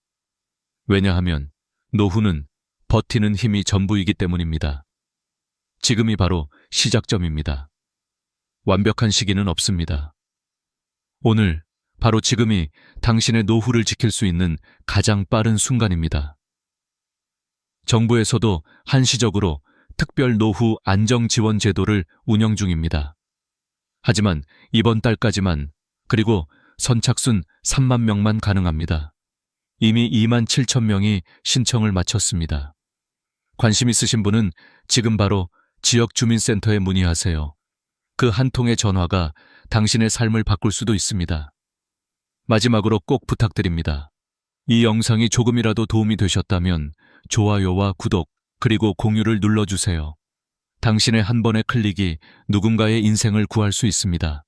왜냐하면 노후는 버티는 힘이 전부이기 때문입니다. 지금이 바로 시작점입니다. 완벽한 시기는 없습니다. 오늘, 바로 지금이 당신의 노후를 지킬 수 있는 가장 빠른 순간입니다. 정부에서도 한시적으로 특별 노후 안정 지원 제도를 운영 중입니다. 하지만 이번 달까지만, 그리고 선착순 3만 명만 가능합니다. 이미 2만 7천 명이 신청을 마쳤습니다. 관심 있으신 분은 지금 바로 지역주민센터에 문의하세요. 그 한 통의 전화가 당신의 삶을 바꿀 수도 있습니다. 마지막으로 꼭 부탁드립니다. 이 영상이 조금이라도 도움이 되셨다면 좋아요와 구독, 그리고 공유를 눌러주세요. 당신의 한 번의 클릭이 누군가의 인생을 구할 수 있습니다.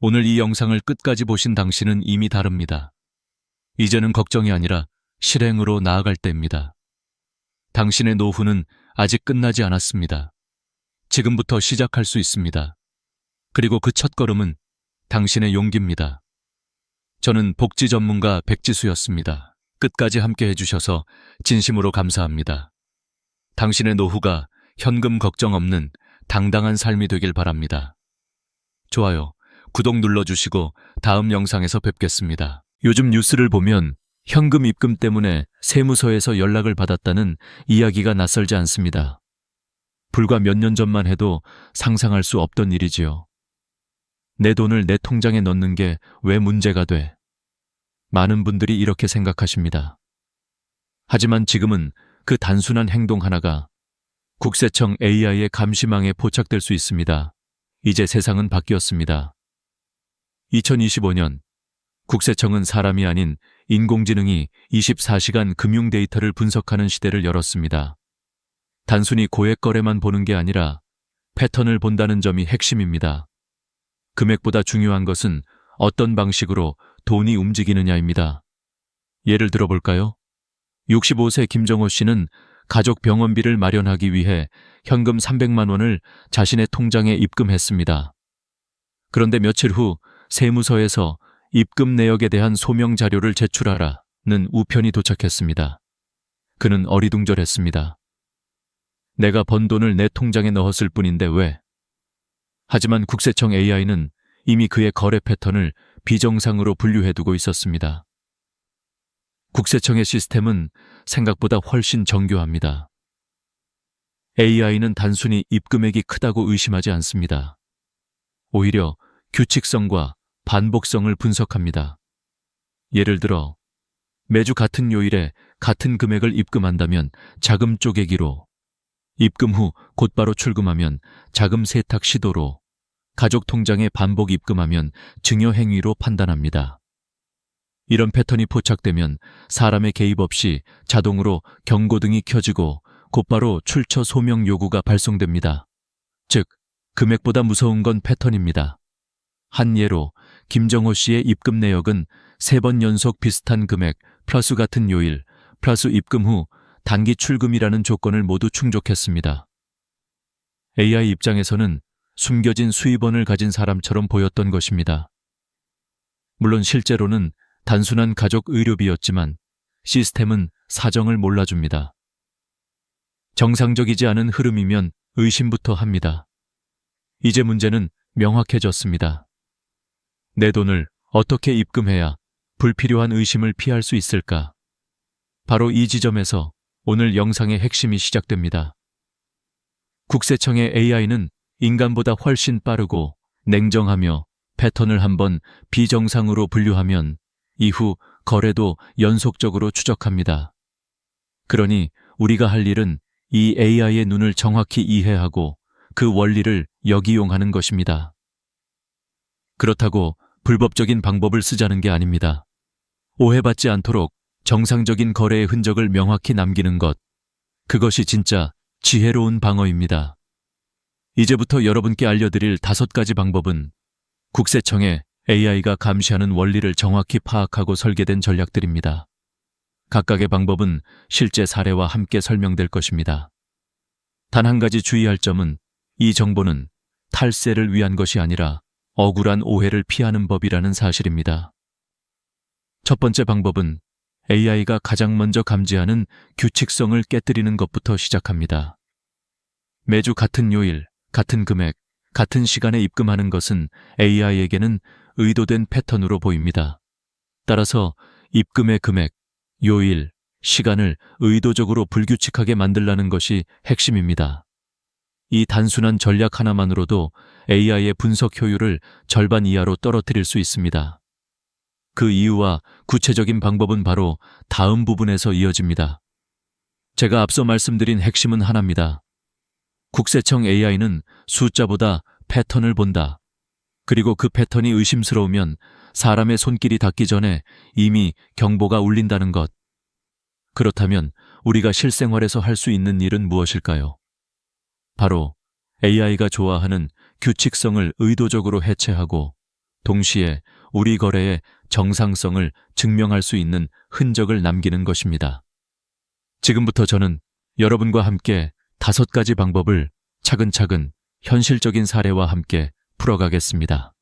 오늘 이 영상을 끝까지 보신 당신은 이미 다릅니다. 이제는 걱정이 아니라 실행으로 나아갈 때입니다. 당신의 노후는 아직 끝나지 않았습니다. 지금부터 시작할 수 있습니다. 그리고 그 첫걸음은 당신의 용기입니다. 저는 복지 전문가 백지수였습니다. 끝까지 함께 해주셔서 진심으로 감사합니다. 당신의 노후가 현금 걱정 없는 당당한 삶이 되길 바랍니다. 좋아요, 구독 눌러주시고 다음 영상에서 뵙겠습니다. 요즘 뉴스를 보면 현금 입금 때문에 세무서에서 연락을 받았다는 이야기가 낯설지 않습니다. 불과 몇 년 전만 해도 상상할 수 없던 일이지요. 내 돈을 내 통장에 넣는 게 왜 문제가 돼? 많은 분들이 이렇게 생각하십니다. 하지만 지금은 그 단순한 행동 하나가 국세청 AI의 감시망에 포착될 수 있습니다. 이제 세상은 바뀌었습니다. 2025년 국세청은 사람이 아닌 인공지능이 24시간 금융 데이터를 분석하는 시대를 열었습니다. 단순히 고액 거래만 보는 게 아니라 패턴을 본다는 점이 핵심입니다. 금액보다 중요한 것은 어떤 방식으로 돈이 움직이느냐입니다. 예를 들어볼까요? 65세 김정호 씨는 가족 병원비를 마련하기 위해 현금 300만 원을 자신의 통장에 입금했습니다. 그런데 며칠 후 세무서에서 입금 내역에 대한 소명 자료를 제출하라는 우편이 도착했습니다. 그는 어리둥절했습니다. 내가 번 돈을 내 통장에 넣었을 뿐인데 왜? 하지만 국세청 AI는 이미 그의 거래 패턴을 비정상으로 분류해두고 있었습니다. 국세청의 시스템은 생각보다 훨씬 정교합니다. AI는 단순히 입금액이 크다고 의심하지 않습니다. 오히려 규칙성과 반복성을 분석합니다. 예를 들어 매주 같은 요일에 같은 금액을 입금한다면 자금 쪼개기로, 입금 후 곧바로 출금하면 자금 세탁 시도로, 가족 통장에 반복 입금하면 증여 행위로 판단합니다. 이런 패턴이 포착되면 사람의 개입 없이 자동으로 경고등이 켜지고 곧바로 출처 소명 요구가 발송됩니다. 즉, 금액보다 무서운 건 패턴입니다. 한 예로 김정호 씨의 입금 내역은 3번 연속 비슷한 금액 플러스 같은 요일 플러스 입금 후 단기 출금이라는 조건을 모두 충족했습니다. AI 입장에서는 숨겨진 수입원을 가진 사람처럼 보였던 것입니다. 물론 실제로는 단순한 가족 의료비였지만 시스템은 사정을 몰라줍니다. 정상적이지 않은 흐름이면 의심부터 합니다. 이제 문제는 명확해졌습니다. 내 돈을 어떻게 입금해야 불필요한 의심을 피할 수 있을까? 바로 이 지점에서 오늘 영상의 핵심이 시작됩니다. 국세청의 AI는 인간보다 훨씬 빠르고 냉정하며 패턴을 한번 비정상으로 분류하면 이후 거래도 연속적으로 추적합니다. 그러니 우리가 할 일은 이 AI의 눈을 정확히 이해하고 그 원리를 역이용하는 것입니다. 그렇다고 불법적인 방법을 쓰자는 게 아닙니다. 오해받지 않도록 정상적인 거래의 흔적을 명확히 남기는 것, 그것이 진짜 지혜로운 방어입니다. 이제부터 여러분께 알려드릴 5가지 방법은 국세청의 AI가 감시하는 원리를 정확히 파악하고 설계된 전략들입니다. 각각의 방법은 실제 사례와 함께 설명될 것입니다. 단 한 가지 주의할 점은 이 정보는 탈세를 위한 것이 아니라 억울한 오해를 피하는 법이라는 사실입니다. 첫 번째 방법은 AI가 가장 먼저 감지하는 규칙성을 깨뜨리는 것부터 시작합니다. 매주 같은 요일, 같은 금액, 같은 시간에 입금하는 것은 AI에게는 의도된 패턴으로 보입니다. 따라서 입금의 금액, 요일, 시간을 의도적으로 불규칙하게 만들라는 것이 핵심입니다. 이 단순한 전략 하나만으로도 AI의 분석 효율을 절반 이하로 떨어뜨릴 수 있습니다. 그 이유와 구체적인 방법은 바로 다음 부분에서 이어집니다. 제가 앞서 말씀드린 핵심은 하나입니다. 국세청 AI는 숫자보다 패턴을 본다. 그리고 그 패턴이 의심스러우면 사람의 손길이 닿기 전에 이미 경보가 울린다는 것. 그렇다면 우리가 실생활에서 할 수 있는 일은 무엇일까요? 바로 AI가 좋아하는 규칙성을 의도적으로 해체하고 동시에 우리 거래의 정상성을 증명할 수 있는 흔적을 남기는 것입니다. 지금부터 저는 여러분과 함께 5가지 방법을 차근차근 현실적인 사례와 함께 풀어가겠습니다.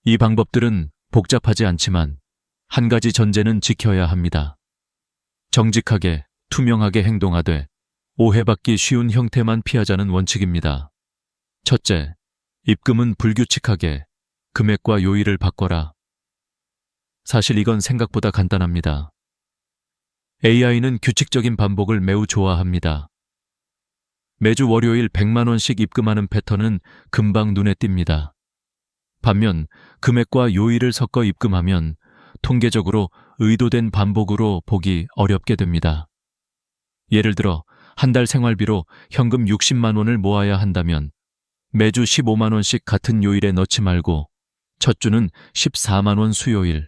이 방법들은 복잡하지 않지만 한 가지 전제는 지켜야 합니다. 정직하게, 투명하게 행동하되 오해받기 쉬운 형태만 피하자는 원칙입니다. 첫째, 입금은 불규칙하게 금액과 요일을 바꿔라. 사실 이건 생각보다 간단합니다. AI는 규칙적인 반복을 매우 좋아합니다. 매주 월요일 100만 원씩 입금하는 패턴은 금방 눈에 띕니다. 반면 금액과 요일을 섞어 입금하면 통계적으로 의도된 반복으로 보기 어렵게 됩니다. 예를 들어 한 달 생활비로 현금 60만 원을 모아야 한다면 매주 15만 원씩 같은 요일에 넣지 말고 첫 주는 14만 원 수요일,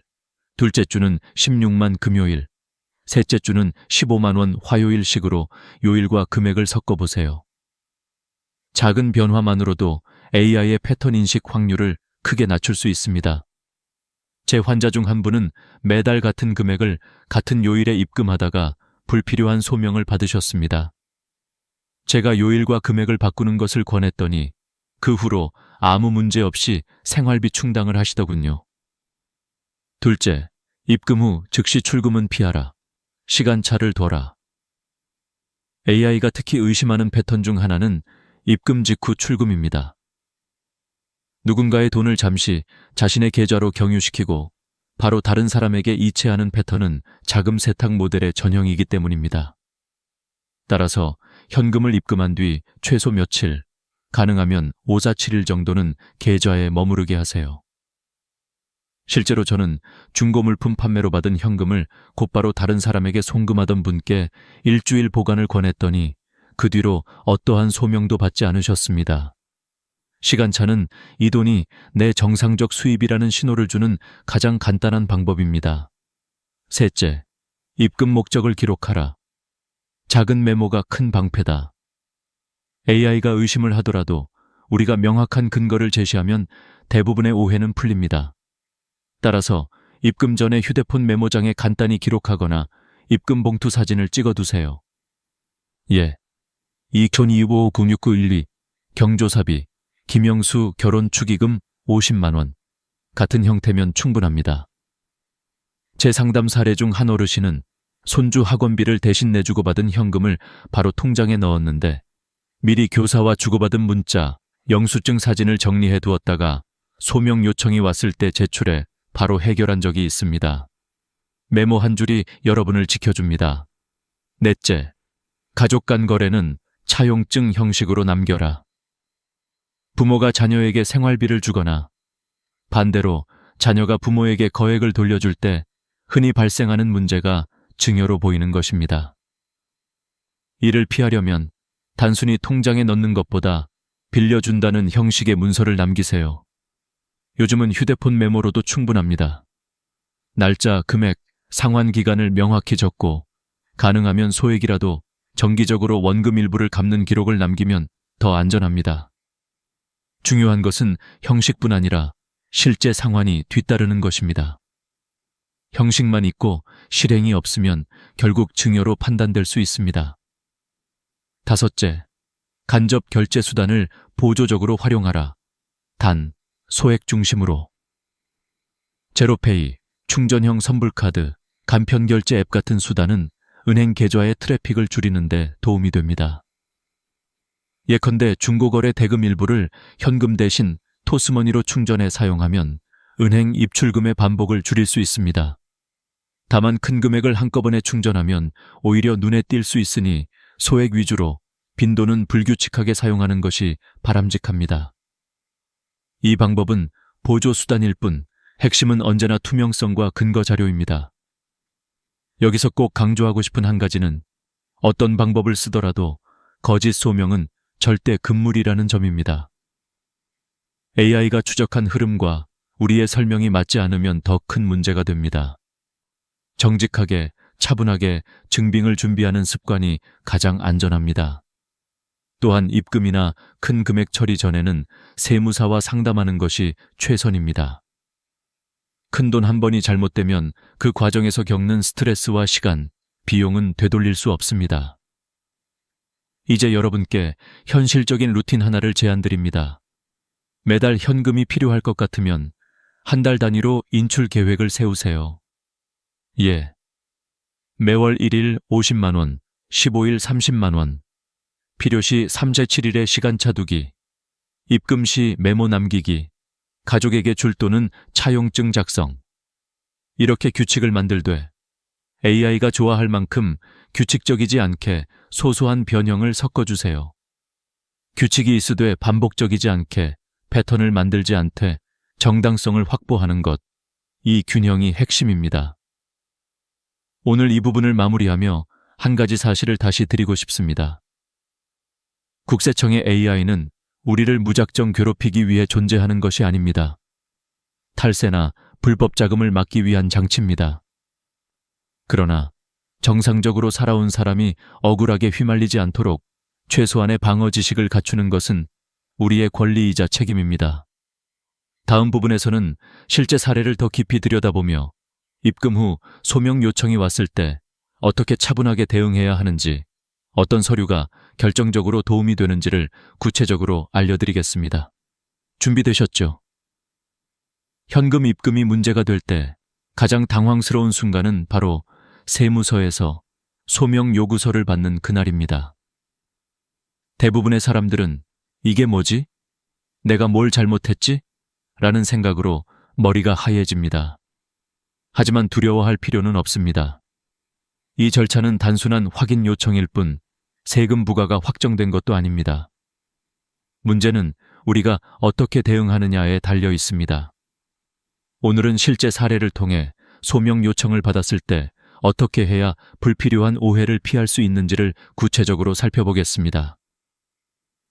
둘째 주는 16만 금요일, 셋째 주는 15만 원 화요일식으로 요일과 금액을 섞어보세요. 작은 변화만으로도 AI의 패턴 인식 확률을 크게 낮출 수 있습니다. 제 환자 중 한 분은 매달 같은 금액을 같은 요일에 입금하다가 불필요한 소명을 받으셨습니다. 제가 요일과 금액을 바꾸는 것을 권했더니 그 후로 아무 문제 없이 생활비 충당을 하시더군요. 둘째, 입금 후 즉시 출금은 피하라. 시간차를 둬라. AI가 특히 의심하는 패턴 중 하나는 입금 직후 출금입니다. 누군가의 돈을 잠시 자신의 계좌로 경유시키고 바로 다른 사람에게 이체하는 패턴은 자금 세탁 모델의 전형이기 때문입니다. 따라서 현금을 입금한 뒤 최소 며칠, 가능하면 5, 7일 정도는 계좌에 머무르게 하세요. 실제로 저는 중고 물품 판매로 받은 현금을 곧바로 다른 사람에게 송금하던 분께 일주일 보관을 권했더니 그 뒤로 어떠한 소명도 받지 않으셨습니다. 시간차는 이 돈이 내 정상적 수입이라는 신호를 주는 가장 간단한 방법입니다. 셋째, 입금 목적을 기록하라. 작은 메모가 큰 방패다. AI가 의심을 하더라도 우리가 명확한 근거를 제시하면 대부분의 오해는 풀립니다. 따라서 입금 전에 휴대폰 메모장에 간단히 기록하거나 입금 봉투 사진을 찍어두세요. 예, 2025-96912 경조사비 김영수 결혼 축의금 50만 원 같은 형태면 충분합니다. 제 상담 사례 중 한 어르신은 손주 학원비를 대신 내주고 받은 현금을 바로 통장에 넣었는데 미리 교사와 주고받은 문자, 영수증 사진을 정리해 두었다가 소명 요청이 왔을 때 제출해 바로 해결한 적이 있습니다. 메모 한 줄이 여러분을 지켜줍니다. 넷째, 가족 간 거래는 차용증 형식으로 남겨라. 부모가 자녀에게 생활비를 주거나 반대로 자녀가 부모에게 거액을 돌려줄 때 흔히 발생하는 문제가 증여로 보이는 것입니다. 이를 피하려면 단순히 통장에 넣는 것보다 빌려준다는 형식의 문서를 남기세요. 요즘은 휴대폰 메모로도 충분합니다. 날짜, 금액, 상환 기간을 명확히 적고 가능하면 소액이라도 정기적으로 원금 일부를 갚는 기록을 남기면 더 안전합니다. 중요한 것은 형식뿐 아니라 실제 상환이 뒤따르는 것입니다. 형식만 있고 실행이 없으면 결국 증여로 판단될 수 있습니다. 다섯째, 간접 결제 수단을 보조적으로 활용하라. 단, 소액 중심으로. 제로페이, 충전형 선불카드, 간편결제 앱 같은 수단은 은행 계좌의 트래픽을 줄이는 데 도움이 됩니다. 예컨대 중고거래 대금 일부를 현금 대신 토스머니로 충전해 사용하면 은행 입출금의 반복을 줄일 수 있습니다. 다만 큰 금액을 한꺼번에 충전하면 오히려 눈에 띌 수 있으니 소액 위주로 빈도는 불규칙하게 사용하는 것이 바람직합니다. 이 방법은 보조 수단일 뿐 핵심은 언제나 투명성과 근거 자료입니다. 여기서 꼭 강조하고 싶은 한 가지는 어떤 방법을 쓰더라도 거짓 소명은 절대 금물이라는 점입니다. AI가 추적한 흐름과 우리의 설명이 맞지 않으면 더 큰 문제가 됩니다. 정직하게, 차분하게 증빙을 준비하는 습관이 가장 안전합니다. 또한 입금이나 큰 금액 처리 전에는 세무사와 상담하는 것이 최선입니다. 큰돈 한 번이 잘못되면 그 과정에서 겪는 스트레스와 시간, 비용은 되돌릴 수 없습니다. 이제 여러분께 현실적인 루틴 하나를 제안드립니다. 매달 현금이 필요할 것 같으면 한 달 단위로 인출 계획을 세우세요. 예. 매월 1일 50만 원, 15일 30만 원, 필요시 3제 7일의 시간차 두기, 입금 시 메모 남기기, 가족에게 줄 돈은 차용증 작성. 이렇게 규칙을 만들되 AI가 좋아할 만큼 규칙적이지 않게 소소한 변형을 섞어주세요. 규칙이 있으되 반복적이지 않게 패턴을 만들지 않되 정당성을 확보하는 것, 이 균형이 핵심입니다. 오늘 이 부분을 마무리하며 한 가지 사실을 다시 드리고 싶습니다. 국세청의 AI는 우리를 무작정 괴롭히기 위해 존재하는 것이 아닙니다. 탈세나 불법 자금을 막기 위한 장치입니다. 그러나 정상적으로 살아온 사람이 억울하게 휘말리지 않도록 최소한의 방어 지식을 갖추는 것은 우리의 권리이자 책임입니다. 다음 부분에서는 실제 사례를 더 깊이 들여다보며 입금 후 소명 요청이 왔을 때 어떻게 차분하게 대응해야 하는지, 어떤 서류가 결정적으로 도움이 되는지를 구체적으로 알려드리겠습니다. 준비되셨죠? 현금 입금이 문제가 될 때 가장 당황스러운 순간은 바로 세무서에서 소명 요구서를 받는 그날입니다. 대부분의 사람들은 이게 뭐지? 내가 뭘 잘못했지? 라는 생각으로 머리가 하얘집니다. 하지만 두려워할 필요는 없습니다. 이 절차는 단순한 확인 요청일 뿐 세금 부과가 확정된 것도 아닙니다. 문제는 우리가 어떻게 대응하느냐에 달려 있습니다. 오늘은 실제 사례를 통해 소명 요청을 받았을 때 어떻게 해야 불필요한 오해를 피할 수 있는지를 구체적으로 살펴보겠습니다.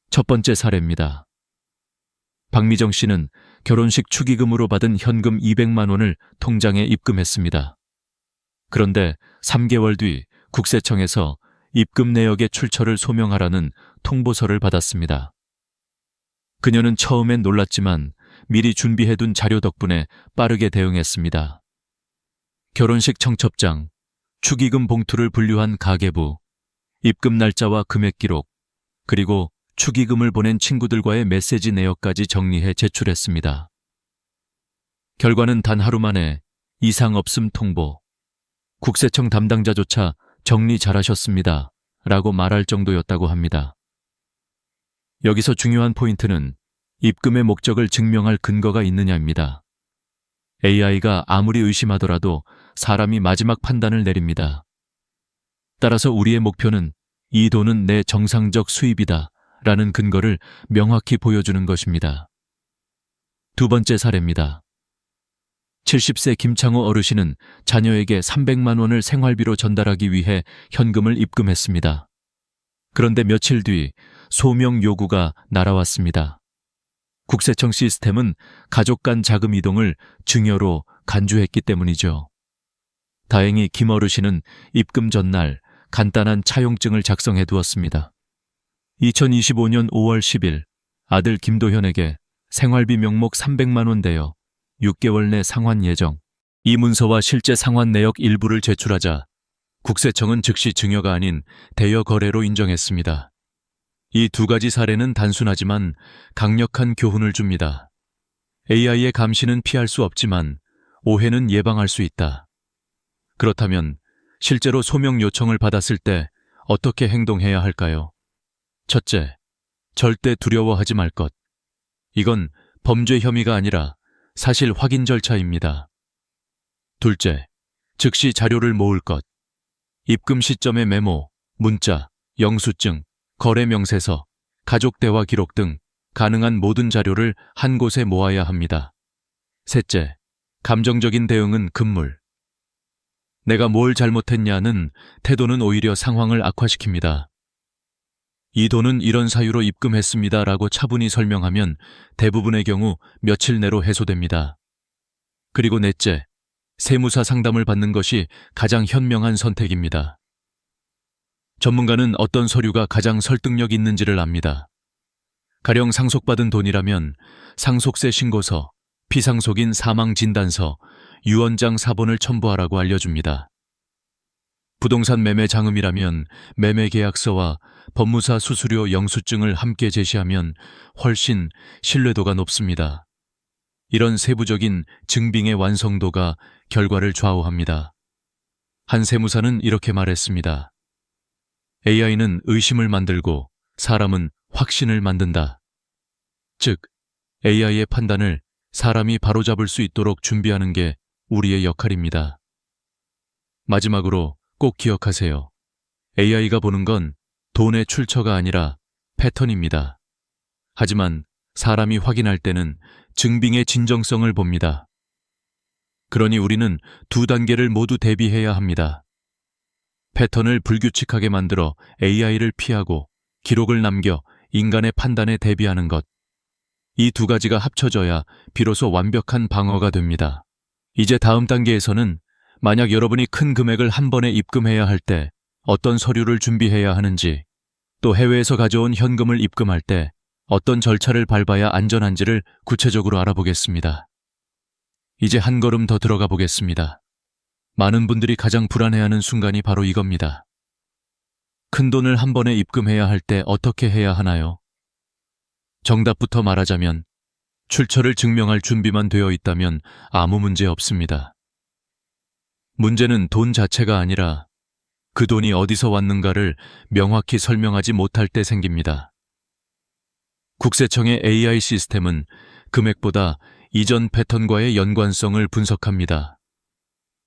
첫 번째 사례입니다. 박미정 씨는 결혼식 축의금으로 받은 현금 200만 원을 통장에 입금했습니다. 그런데 3개월 뒤 국세청에서 입금 내역의 출처를 소명하라는 통보서를 받았습니다. 그녀는 처음엔 놀랐지만 미리 준비해둔 자료 덕분에 빠르게 대응했습니다. 결혼식 청첩장, 축의금 봉투를 분류한 가계부, 입금 날짜와 금액 기록, 그리고 축의금을 보낸 친구들과의 메시지 내역까지 정리해 제출했습니다. 결과는 단 하루 만에 이상 없음 통보, 국세청 담당자조차 정리 잘하셨습니다 라고 말할 정도였다고 합니다. 여기서 중요한 포인트는 입금의 목적을 증명할 근거가 있느냐입니다. AI가 아무리 의심하더라도 사람이 마지막 판단을 내립니다. 따라서 우리의 목표는 이 돈은 내 정상적 수입이다 라는 근거를 명확히 보여주는 것입니다. 두 번째 사례입니다. 70세 김창호 어르신은 자녀에게 300만 원을 생활비로 전달하기 위해 현금을 입금했습니다. 그런데 며칠 뒤 소명 요구가 날아왔습니다. 국세청 시스템은 가족 간 자금 이동을 증여로 간주했기 때문이죠. 다행히 김 어르신은 입금 전날 간단한 차용증을 작성해 두었습니다. 2025년 5월 10일 아들 김도현에게 생활비 명목 300만 원 대여 6개월 내 상환 예정. 이 문서와 실제 상환 내역 일부를 제출하자 국세청은 즉시 증여가 아닌 대여 거래로 인정했습니다. 이 두 가지 사례는 단순하지만 강력한 교훈을 줍니다. AI의 감시는 피할 수 없지만 오해는 예방할 수 있다. 그렇다면 실제로 소명 요청을 받았을 때 어떻게 행동해야 할까요? 첫째, 절대 두려워하지 말 것. 이건 범죄 혐의가 아니라 사실 확인 절차입니다. 둘째, 즉시 자료를 모을 것. 입금 시점의 메모, 문자, 영수증, 거래 명세서, 가족 대화 기록 등 가능한 모든 자료를 한 곳에 모아야 합니다. 셋째, 감정적인 대응은 금물. 내가 뭘 잘못했냐는 태도는 오히려 상황을 악화시킵니다. 이 돈은 이런 사유로 입금했습니다라고 차분히 설명하면 대부분의 경우 며칠 내로 해소됩니다. 그리고 넷째, 세무사 상담을 받는 것이 가장 현명한 선택입니다. 전문가는 어떤 서류가 가장 설득력 있는지를 압니다. 가령 상속받은 돈이라면 상속세 신고서, 피상속인 사망진단서, 유언장 사본을 첨부하라고 알려줍니다. 부동산 매매 자금이라면 매매계약서와 법무사 수수료 영수증을 함께 제시하면 훨씬 신뢰도가 높습니다. 이런 세부적인 증빙의 완성도가 결과를 좌우합니다. 한 세무사는 이렇게 말했습니다. AI는 의심을 만들고 사람은 확신을 만든다. 즉, AI의 판단을 사람이 바로잡을 수 있도록 준비하는 게 우리의 역할입니다. 마지막으로 꼭 기억하세요. AI가 보는 건 돈의 출처가 아니라 패턴입니다. 하지만 사람이 확인할 때는 증빙의 진정성을 봅니다. 그러니 우리는 두 단계를 모두 대비해야 합니다. 패턴을 불규칙하게 만들어 AI를 피하고 기록을 남겨 인간의 판단에 대비하는 것. 이 두 가지가 합쳐져야 비로소 완벽한 방어가 됩니다. 이제 다음 단계에서는 만약 여러분이 큰 금액을 한 번에 입금해야 할 때 어떤 서류를 준비해야 하는지, 또 해외에서 가져온 현금을 입금할 때 어떤 절차를 밟아야 안전한지를 구체적으로 알아보겠습니다. 이제 한 걸음 더 들어가 보겠습니다. 많은 분들이 가장 불안해하는 순간이 바로 이겁니다. 큰 돈을 한 번에 입금해야 할 때 어떻게 해야 하나요? 정답부터 말하자면 출처를 증명할 준비만 되어 있다면 아무 문제 없습니다. 문제는 돈 자체가 아니라 그 돈이 어디서 왔는가를 명확히 설명하지 못할 때 생깁니다. 국세청의 AI 시스템은 금액보다 이전 패턴과의 연관성을 분석합니다.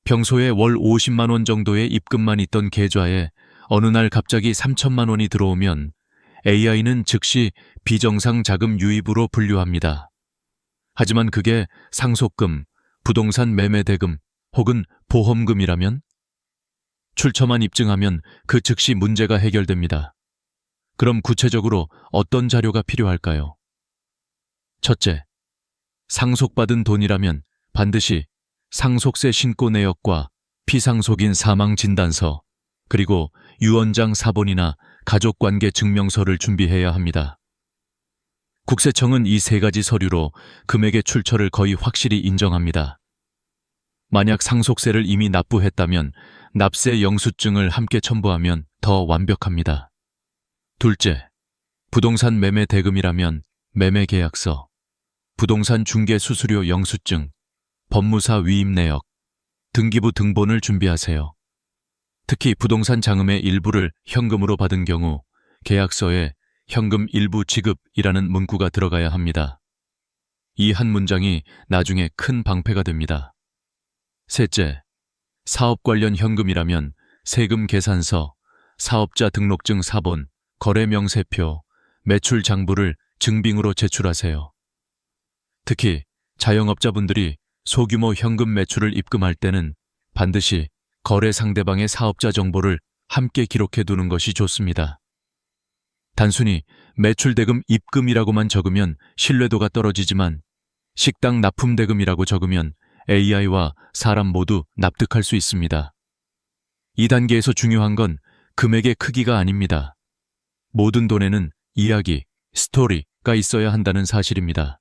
평소에 월 50만 원 정도의 입금만 있던 계좌에 어느 날 갑자기 3천만 원이 들어오면 AI는 즉시 비정상 자금 유입으로 분류합니다. 하지만 그게 상속금, 부동산 매매 대금 혹은 보험금이라면 출처만 입증하면 그 즉시 문제가 해결됩니다. 그럼 구체적으로 어떤 자료가 필요할까요? 첫째, 상속받은 돈이라면 반드시 상속세 신고 내역과 피상속인 사망진단서, 그리고 유언장 사본이나 가족관계 증명서를 준비해야 합니다. 국세청은 이 세 가지 서류로 금액의 출처를 거의 확실히 인정합니다. 만약 상속세를 이미 납부했다면 납세 영수증을 함께 첨부하면 더 완벽합니다. 둘째, 부동산 매매 대금이라면 매매 계약서, 부동산 중개 수수료 영수증, 법무사 위임 내역, 등기부 등본을 준비하세요. 특히 부동산 자금의 일부를 현금으로 받은 경우 계약서에 현금 일부 지급이라는 문구가 들어가야 합니다. 이 한 문장이 나중에 큰 방패가 됩니다. 셋째, 사업 관련 현금이라면 세금 계산서, 사업자 등록증 사본, 거래 명세표, 매출 장부를 증빙으로 제출하세요. 특히 자영업자분들이 소규모 현금 매출을 입금할 때는 반드시 거래 상대방의 사업자 정보를 함께 기록해 두는 것이 좋습니다. 단순히 매출대금 입금이라고만 적으면 신뢰도가 떨어지지만 식당 납품대금이라고 적으면 AI와 사람 모두 납득할 수 있습니다. 이 단계에서 중요한 건 금액의 크기가 아닙니다. 모든 돈에는 이야기, 스토리가 있어야 한다는 사실입니다.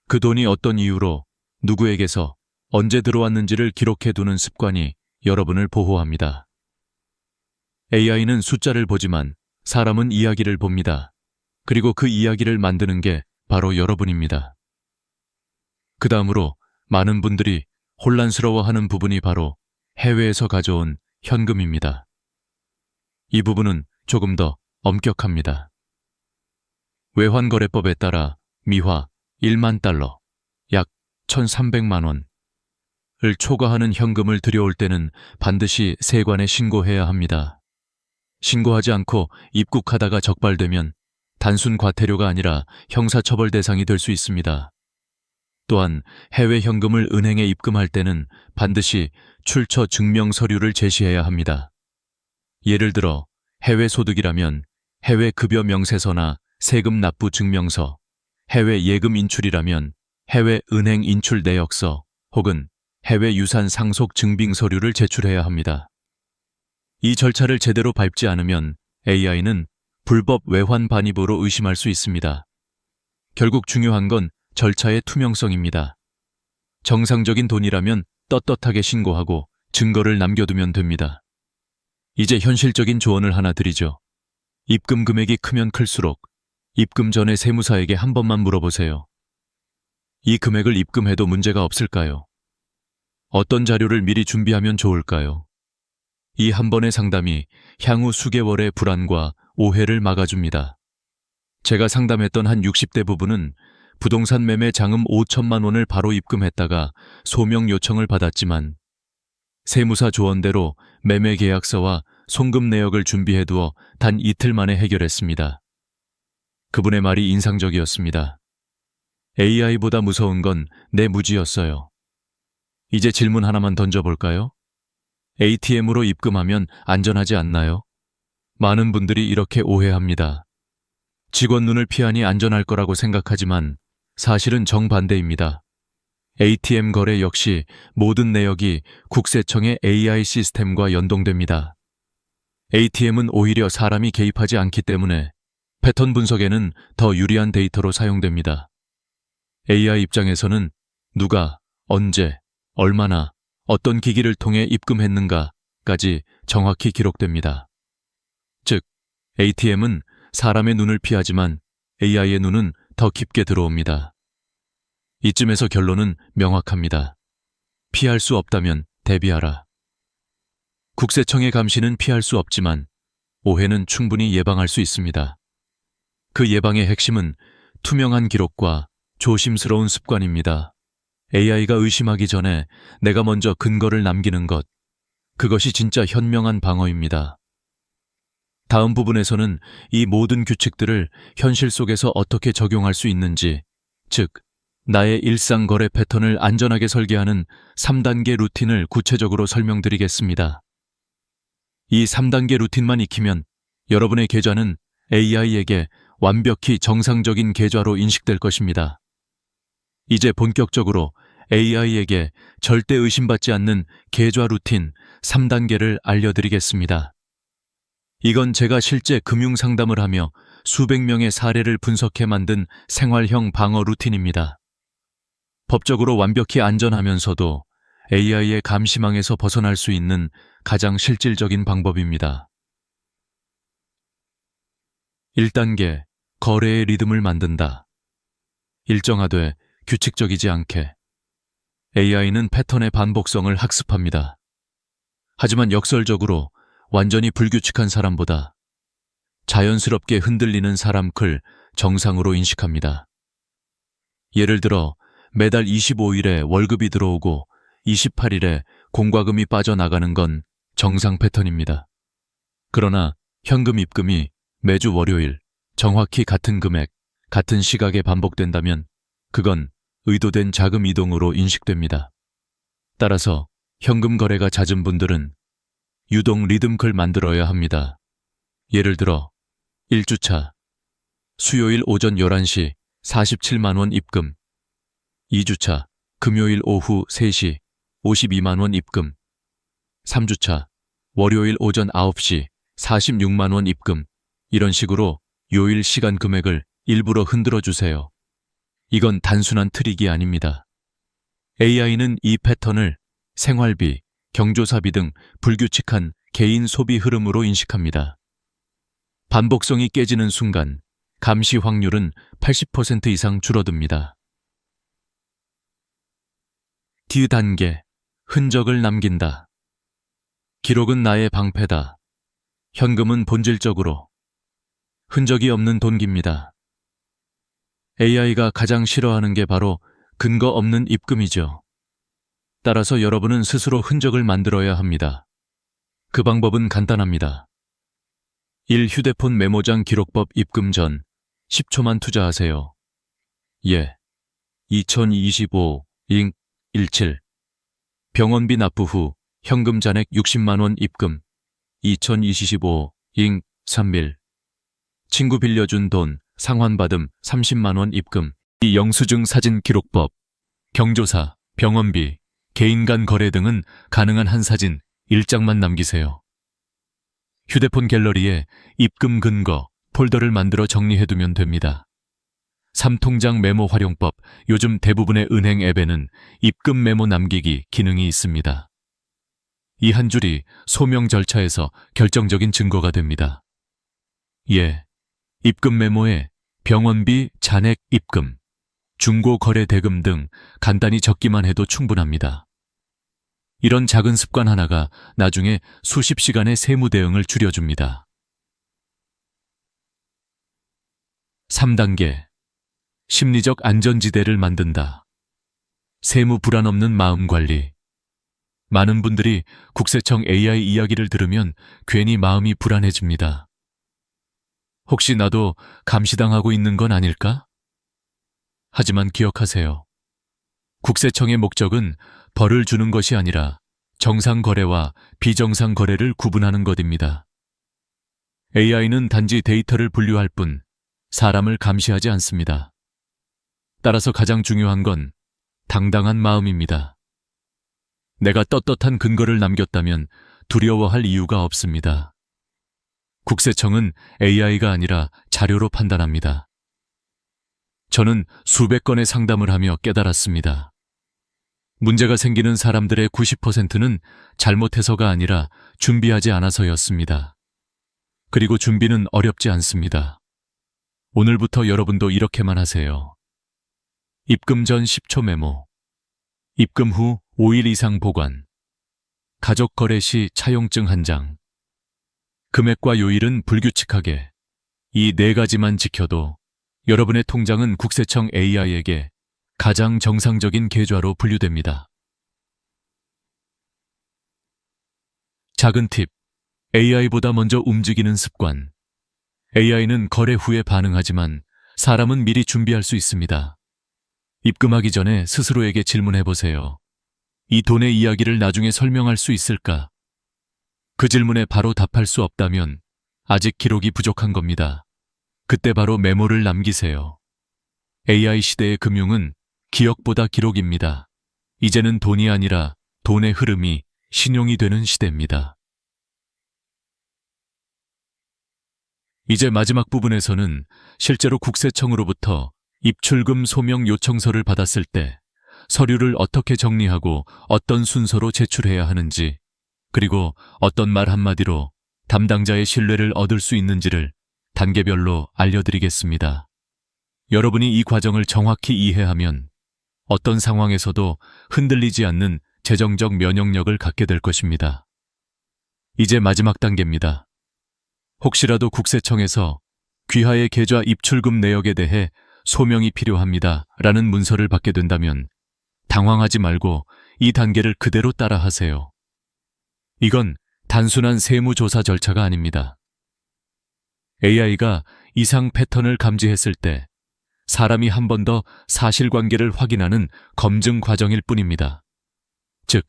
그 돈이 어떤 이유로 누구에게서 언제 들어왔는지를 기록해두는 습관이 여러분을 보호합니다. AI는 숫자를 보지만 사람은 이야기를 봅니다. 그리고 그 이야기를 만드는 게 바로 여러분입니다. 그 다음으로 많은 분들이 혼란스러워하는 부분이 바로 해외에서 가져온 현금입니다. 이 부분은 조금 더 엄격합니다. 외환거래법에 따라 미화 1만 달러, 약 1,300만 원을 초과하는 현금을 들여올 때는 반드시 세관에 신고해야 합니다. 신고하지 않고 입국하다가 적발되면 단순 과태료가 아니라 형사처벌 대상이 될 수 있습니다. 또한 해외 현금을 은행에 입금할 때는 반드시 출처 증명 서류를 제시해야 합니다. 예를 들어 해외 소득이라면 해외 급여 명세서나 세금 납부 증명서, 해외 예금 인출이라면 해외 은행 인출 내역서 혹은 해외 유산 상속 증빙 서류를 제출해야 합니다. 이 절차를 제대로 밟지 않으면 AI는 불법 외환 반입으로 의심할 수 있습니다. 결국 중요한 건 절차의 투명성입니다. 정상적인 돈이라면 떳떳하게 신고하고 증거를 남겨두면 됩니다. 이제 현실적인 조언을 하나 드리죠. 입금 금액이 크면 클수록 입금 전에 세무사에게 한 번만 물어보세요. 이 금액을 입금해도 문제가 없을까요? 어떤 자료를 미리 준비하면 좋을까요? 이 한 번의 상담이 향후 수개월의 불안과 오해를 막아줍니다. 제가 상담했던 한 60대 부부는 부동산 매매 장음 5천만 원을 바로 입금했다가 소명 요청을 받았지만 세무사 조언대로 매매 계약서와 송금 내역을 준비해두어 단 이틀 만에 해결했습니다. 그분의 말이 인상적이었습니다. AI보다 무서운 건 내 무지였어요. 이제 질문 하나만 던져볼까요? ATM으로 입금하면 안전하지 않나요? 많은 분들이 이렇게 오해합니다. 직원 눈을 피하니 안전할 거라고 생각하지만 사실은 정반대입니다. ATM 거래 역시 모든 내역이 국세청의 AI 시스템과 연동됩니다. ATM은 오히려 사람이 개입하지 않기 때문에 패턴 분석에는 더 유리한 데이터로 사용됩니다. AI 입장에서는 누가, 언제, 얼마나, 어떤 기기를 통해 입금했는가까지 정확히 기록됩니다. 즉, ATM은 사람의 눈을 피하지만 AI의 눈은 더 깊게 들어옵니다. 이쯤에서 결론은 명확합니다. 피할 수 없다면 대비하라. 국세청의 감시는 피할 수 없지만 오해는 충분히 예방할 수 있습니다. 그 예방의 핵심은 투명한 기록과 조심스러운 습관입니다. AI가 의심하기 전에 내가 먼저 근거를 남기는 것, 그것이 진짜 현명한 방어입니다. 다음 부분에서는 이 모든 규칙들을 현실 속에서 어떻게 적용할 수 있는지, 즉, 나의 일상 거래 패턴을 안전하게 설계하는 3단계 루틴을 구체적으로 설명드리겠습니다. 이 3단계 루틴만 익히면 여러분의 계좌는 AI에게 완벽히 정상적인 계좌로 인식될 것입니다. 이제 본격적으로 AI에게 절대 의심받지 않는 계좌 루틴 3단계를 알려드리겠습니다. 이건 제가 실제 금융 상담을 하며 수백 명의 사례를 분석해 만든 생활형 방어 루틴입니다. 법적으로 완벽히 안전하면서도 AI의 감시망에서 벗어날 수 있는 가장 실질적인 방법입니다. 1단계, 거래의 리듬을 만든다. 일정하되 규칙적이지 않게. AI는 패턴의 반복성을 학습합니다. 하지만 역설적으로 완전히 불규칙한 사람보다 자연스럽게 흔들리는 사람 클 정상으로 인식합니다. 예를 들어 매달 25일에 월급이 들어오고 28일에 공과금이 빠져나가는 건 정상 패턴입니다. 그러나 현금 입금이 매주 월요일 정확히 같은 금액, 같은 시각에 반복된다면 그건 의도된 자금 이동으로 인식됩니다. 따라서 현금 거래가 잦은 분들은 유동 리듬클 만들어야 합니다. 예를 들어 1주차 수요일 오전 11시 47만 원 입금, 2주차 금요일 오후 3시 52만 원 입금, 3주차 월요일 오전 9시 46만 원 입금. 이런 식으로 요일 시간 금액을 일부러 흔들어 주세요. 이건 단순한 트릭이 아닙니다. AI는 이 패턴을 생활비, 경조사비 등 불규칙한 개인 소비 흐름으로 인식합니다. 반복성이 깨지는 순간 감시 확률은 80% 이상 줄어듭니다. D단계, 흔적을 남긴다. 기록은 나의 방패다. 현금은 본질적으로 흔적이 없는 돈기입니다. AI가 가장 싫어하는 게 바로 근거 없는 입금이죠. 따라서 여러분은 스스로 흔적을 만들어야 합니다. 그 방법은 간단합니다. 1. 휴대폰 메모장 기록법 입금 전 10초만 투자하세요. 예. 2025-17 병원비 납부 후 현금 잔액 60만 원 입금 2025-31 친구 빌려준 돈 상환받음 30만 원 입금 이 영수증 사진 기록법 경조사, 병원비, 개인 간 거래 등은 가능한 한 사진 1장만 남기세요. 휴대폰 갤러리에 입금 근거 폴더를 만들어 정리해두면 됩니다. 3통장 메모 활용법 요즘 대부분의 은행 앱에는 입금 메모 남기기 기능이 있습니다. 이 한 줄이 소명 절차에서 결정적인 증거가 됩니다. 예, 입금 메모에 병원비 잔액 입금, 중고 거래 대금 등 간단히 적기만 해도 충분합니다. 이런 작은 습관 하나가 나중에 수십 시간의 세무 대응을 줄여줍니다. 3단계 심리적 안전지대를 만든다. 세무 불안 없는 마음 관리. 많은 분들이 국세청 AI 이야기를 들으면 괜히 마음이 불안해집니다. 혹시 나도 감시당하고 있는 건 아닐까? 하지만 기억하세요. 국세청의 목적은 벌을 주는 것이 아니라 정상 거래와 비정상 거래를 구분하는 것입니다. AI는 단지 데이터를 분류할 뿐 사람을 감시하지 않습니다. 따라서 가장 중요한 건 당당한 마음입니다. 내가 떳떳한 근거를 남겼다면 두려워할 이유가 없습니다. 국세청은 AI가 아니라 자료로 판단합니다. 저는 수백 건의 상담을 하며 깨달았습니다. 문제가 생기는 사람들의 90%는 잘못해서가 아니라 준비하지 않아서였습니다. 그리고 준비는 어렵지 않습니다. 오늘부터 여러분도 이렇게만 하세요. 입금 전 10초 메모, 입금 후 5일 이상 보관, 가족 거래 시 차용증 1장, 금액과 요일은 불규칙하게 이 4가지만 지켜도 여러분의 통장은 국세청 AI에게 가장 정상적인 계좌로 분류됩니다. 작은 팁, AI보다 먼저 움직이는 습관. AI는 거래 후에 반응하지만 사람은 미리 준비할 수 있습니다. 입금하기 전에 스스로에게 질문해보세요. 이 돈의 이야기를 나중에 설명할 수 있을까? 그 질문에 바로 답할 수 없다면 아직 기록이 부족한 겁니다. 그때 바로 메모를 남기세요. AI 시대의 금융은 기억보다 기록입니다. 이제는 돈이 아니라 돈의 흐름이 신용이 되는 시대입니다. 이제 마지막 부분에서는 실제로 국세청으로부터 입출금 소명 요청서를 받았을 때 서류를 어떻게 정리하고 어떤 순서로 제출해야 하는지, 그리고 어떤 말 한마디로 담당자의 신뢰를 얻을 수 있는지를 단계별로 알려드리겠습니다. 여러분이 이 과정을 정확히 이해하면 어떤 상황에서도 흔들리지 않는 재정적 면역력을 갖게 될 것입니다. 이제 마지막 단계입니다. 혹시라도 국세청에서 귀하의 계좌 입출금 내역에 대해 소명이 필요합니다 라는 문서를 받게 된다면 당황하지 말고 이 단계를 그대로 따라 하세요. 이건 단순한 세무조사 절차가 아닙니다. AI가 이상 패턴을 감지했을 때 사람이 한 번 더 사실관계를 확인하는 검증 과정일 뿐입니다. 즉,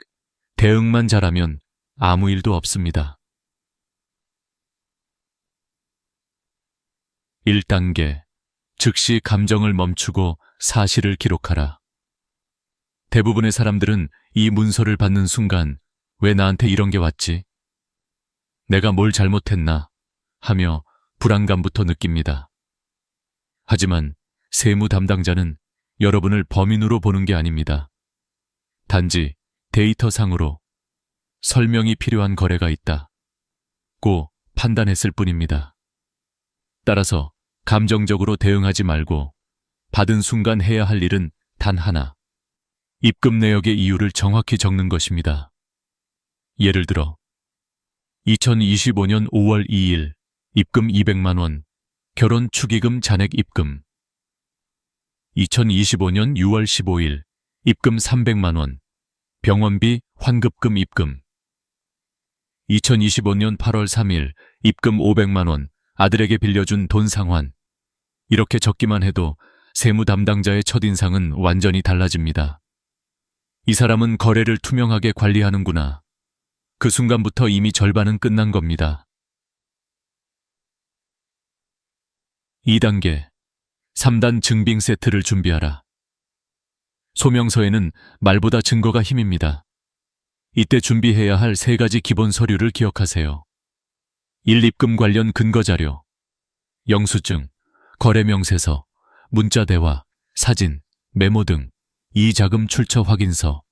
대응만 잘하면 아무 일도 없습니다. 1단계, 즉시 감정을 멈추고 사실을 기록하라. 대부분의 사람들은 이 문서를 받는 순간 왜 나한테 이런 게 왔지? 내가 뭘 잘못했나? 하며 불안감부터 느낍니다. 하지만 세무 담당자는 여러분을 범인으로 보는 게 아닙니다. 단지 데이터상으로 설명이 필요한 거래가 있다고 판단했을 뿐입니다. 따라서 감정적으로 대응하지 말고 받은 순간 해야 할 일은 단 하나, 입금 내역의 이유를 정확히 적는 것입니다. 예를 들어 2025년 5월 2일 입금 200만 원, 결혼 축의금 잔액 입금. 2025년 6월 15일 입금 300만 원, 병원비 환급금 입금. 2025년 8월 3일 입금 500만 원, 아들에게 빌려준 돈 상환. 이렇게 적기만 해도 세무 담당자의 첫인상은 완전히 달라집니다. 이 사람은 거래를 투명하게 관리하는구나. 그 순간부터 이미 절반은 끝난 겁니다. 2단계, 3단 증빙 세트를 준비하라. 소명서에는 말보다 증거가 힘입니다. 이때 준비해야 할 3가지 기본 서류를 기억하세요. 1. 입금 관련 근거자료, 영수증, 거래명세서, 문자대화, 사진, 메모 등. 2. 자금 출처 확인서,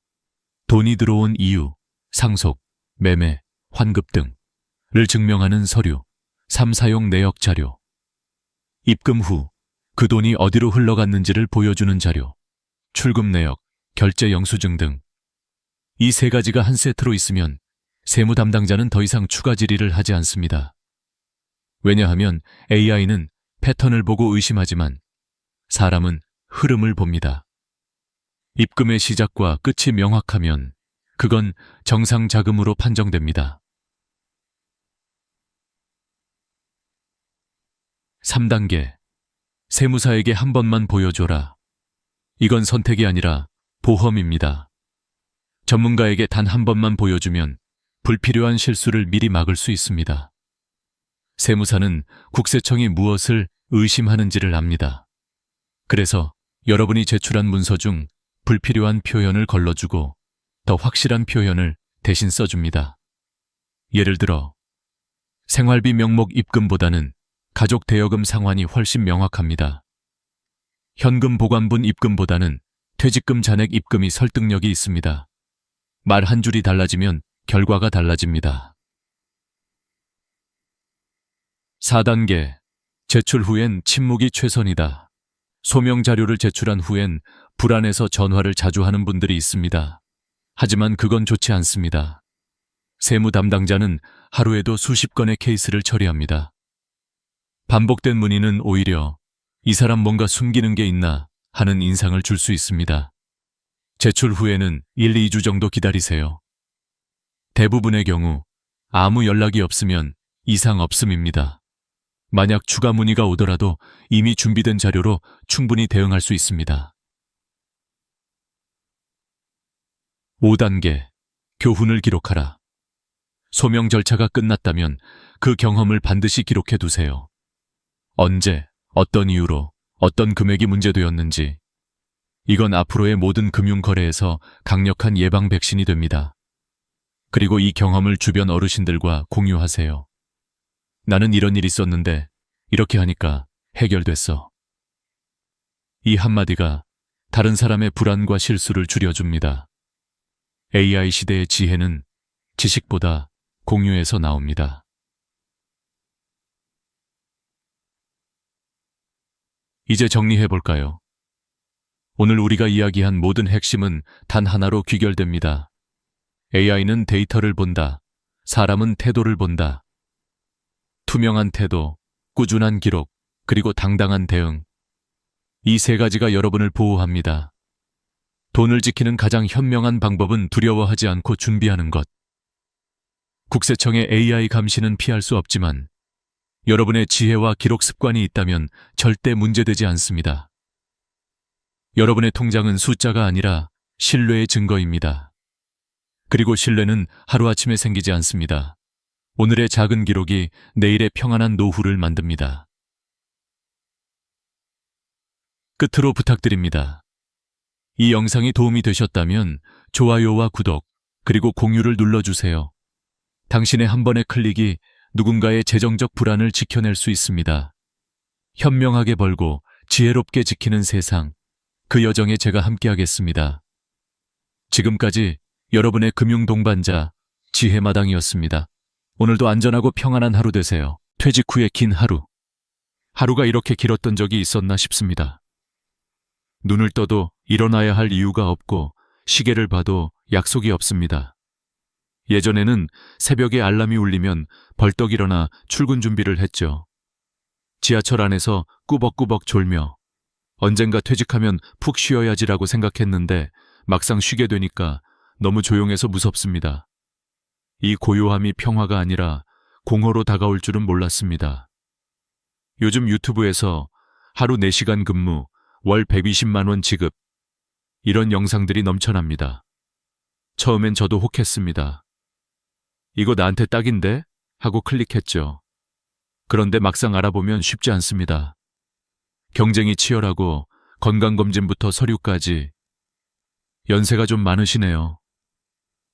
돈이 들어온 이유, 상속, 매매, 환급 등을 증명하는 서류. 3. 사용 내역 자료, 입금 후 그 돈이 어디로 흘러갔는지를 보여주는 자료, 출금 내역, 결제 영수증 등. 이 3가지가 한 세트로 있으면 세무 담당자는 더 이상 추가 질의를 하지 않습니다. 왜냐하면 AI는 패턴을 보고 의심하지만 사람은 흐름을 봅니다. 입금의 시작과 끝이 명확하면 그건 정상 자금으로 판정됩니다. 3단계, 세무사에게 한 번만 보여줘라. 이건 선택이 아니라 보험입니다. 전문가에게 단 한 번만 보여주면 불필요한 실수를 미리 막을 수 있습니다. 세무사는 국세청이 무엇을 의심하는지를 압니다. 그래서 여러분이 제출한 문서 중 불필요한 표현을 걸러주고 더 확실한 표현을 대신 써줍니다. 예를 들어, 생활비 명목 입금보다는 가족 대여금 상환이 훨씬 명확합니다. 현금 보관분 입금보다는 퇴직금 잔액 입금이 설득력이 있습니다. 말 한 줄이 달라지면 결과가 달라집니다. 4단계, 제출 후엔 침묵이 최선이다. 소명 자료를 제출한 후엔 불안해서 전화를 자주 하는 분들이 있습니다. 하지만 그건 좋지 않습니다. 세무 담당자는 하루에도 수십 건의 케이스를 처리합니다. 반복된 문의는 오히려 이 사람 뭔가 숨기는 게 있나 하는 인상을 줄 수 있습니다. 제출 후에는 1, 2주 정도 기다리세요. 대부분의 경우 아무 연락이 없으면 이상 없음입니다. 만약 추가 문의가 오더라도 이미 준비된 자료로 충분히 대응할 수 있습니다. 5단계, 교훈을 기록하라. 소명 절차가 끝났다면 그 경험을 반드시 기록해 두세요. 언제, 어떤 이유로, 어떤 금액이 문제되었는지. 이건 앞으로의 모든 금융거래에서 강력한 예방 백신이 됩니다. 그리고 이 경험을 주변 어르신들과 공유하세요. 나는 이런 일이 있었는데 이렇게 하니까 해결됐어. 이 한마디가 다른 사람의 불안과 실수를 줄여줍니다. AI 시대의 지혜는 지식보다 공유에서 나옵니다. 이제 정리해볼까요? 오늘 우리가 이야기한 모든 핵심은 단 하나로 귀결됩니다. AI는 데이터를 본다. 사람은 태도를 본다. 투명한 태도, 꾸준한 기록, 그리고 당당한 대응. 이 3가지가 여러분을 보호합니다. 돈을 지키는 가장 현명한 방법은 두려워하지 않고 준비하는 것. 국세청의 AI 감시는 피할 수 없지만 여러분의 지혜와 기록 습관이 있다면 절대 문제되지 않습니다. 여러분의 통장은 숫자가 아니라 신뢰의 증거입니다. 그리고 신뢰는 하루아침에 생기지 않습니다. 오늘의 작은 기록이 내일의 평안한 노후를 만듭니다. 끝으로 부탁드립니다. 이 영상이 도움이 되셨다면 좋아요와 구독, 그리고 공유를 눌러주세요. 당신의 한 번의 클릭이 누군가의 재정적 불안을 지켜낼 수 있습니다. 현명하게 벌고 지혜롭게 지키는 세상, 그 여정에 제가 함께하겠습니다. 지금까지 여러분의 금융 동반자 지혜마당이었습니다. 오늘도 안전하고 평안한 하루 되세요. 퇴직 후의 긴 하루. 하루가 이렇게 길었던 적이 있었나 싶습니다. 눈을 떠도 일어나야 할 이유가 없고 시계를 봐도 약속이 없습니다. 예전에는 새벽에 알람이 울리면 벌떡 일어나 출근 준비를 했죠. 지하철 안에서 꾸벅꾸벅 졸며 언젠가 퇴직하면 푹 쉬어야지라고 생각했는데 막상 쉬게 되니까 너무 조용해서 무섭습니다. 이 고요함이 평화가 아니라 공허로 다가올 줄은 몰랐습니다. 요즘 유튜브에서 하루 4시간 근무, 월 120만 원 지급, 이런 영상들이 넘쳐납니다. 처음엔 저도 혹했습니다. 이거 나한테 딱인데? 하고 클릭했죠. 그런데 막상 알아보면 쉽지 않습니다. 경쟁이 치열하고 건강검진부터 서류까지. 연세가 좀 많으시네요.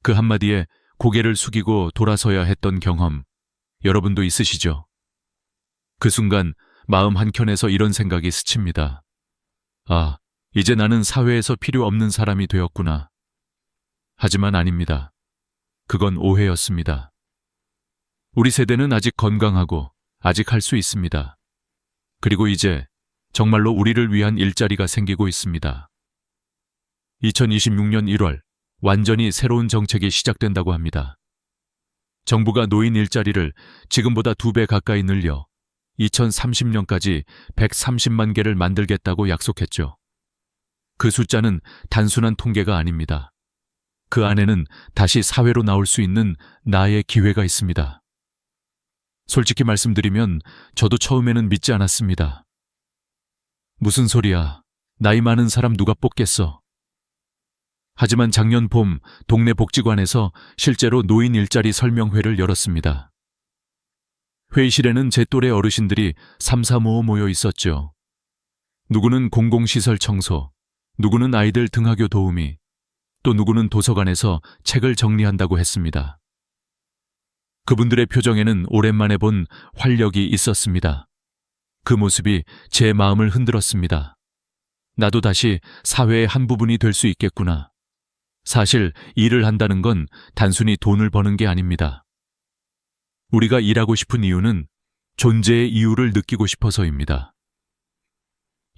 그 한마디에 고개를 숙이고 돌아서야 했던 경험, 여러분도 있으시죠? 그 순간 마음 한켠에서 이런 생각이 스칩니다. 아, 이제 나는 사회에서 필요 없는 사람이 되었구나. 하지만 아닙니다. 그건 오해였습니다. 우리 세대는 아직 건강하고 아직 할 수 있습니다. 그리고 이제 정말로 우리를 위한 일자리가 생기고 있습니다. 2026년 1월 완전히 새로운 정책이 시작된다고 합니다. 정부가 노인 일자리를 지금보다 2배 가까이 늘려 2030년까지 130만 개를 만들겠다고 약속했죠. 그 숫자는 단순한 통계가 아닙니다. 그 안에는 다시 사회로 나올 수 있는 나의 기회가 있습니다. 솔직히 말씀드리면 저도 처음에는 믿지 않았습니다. 무슨 소리야? 나이 많은 사람 누가 뽑겠어? 하지만 작년 봄 동네 복지관에서 실제로 노인 일자리 설명회를 열었습니다. 회의실에는 제 또래 어르신들이 삼삼오오 모여 있었죠. 누구는 공공시설 청소, 누구는 아이들 등하교 도우미, 또 누구는 도서관에서 책을 정리한다고 했습니다. 그분들의 표정에는 오랜만에 본 활력이 있었습니다. 그 모습이 제 마음을 흔들었습니다. 나도 다시 사회의 한 부분이 될 수 있겠구나. 사실 일을 한다는 건 단순히 돈을 버는 게 아닙니다. 우리가 일하고 싶은 이유는 존재의 이유를 느끼고 싶어서입니다.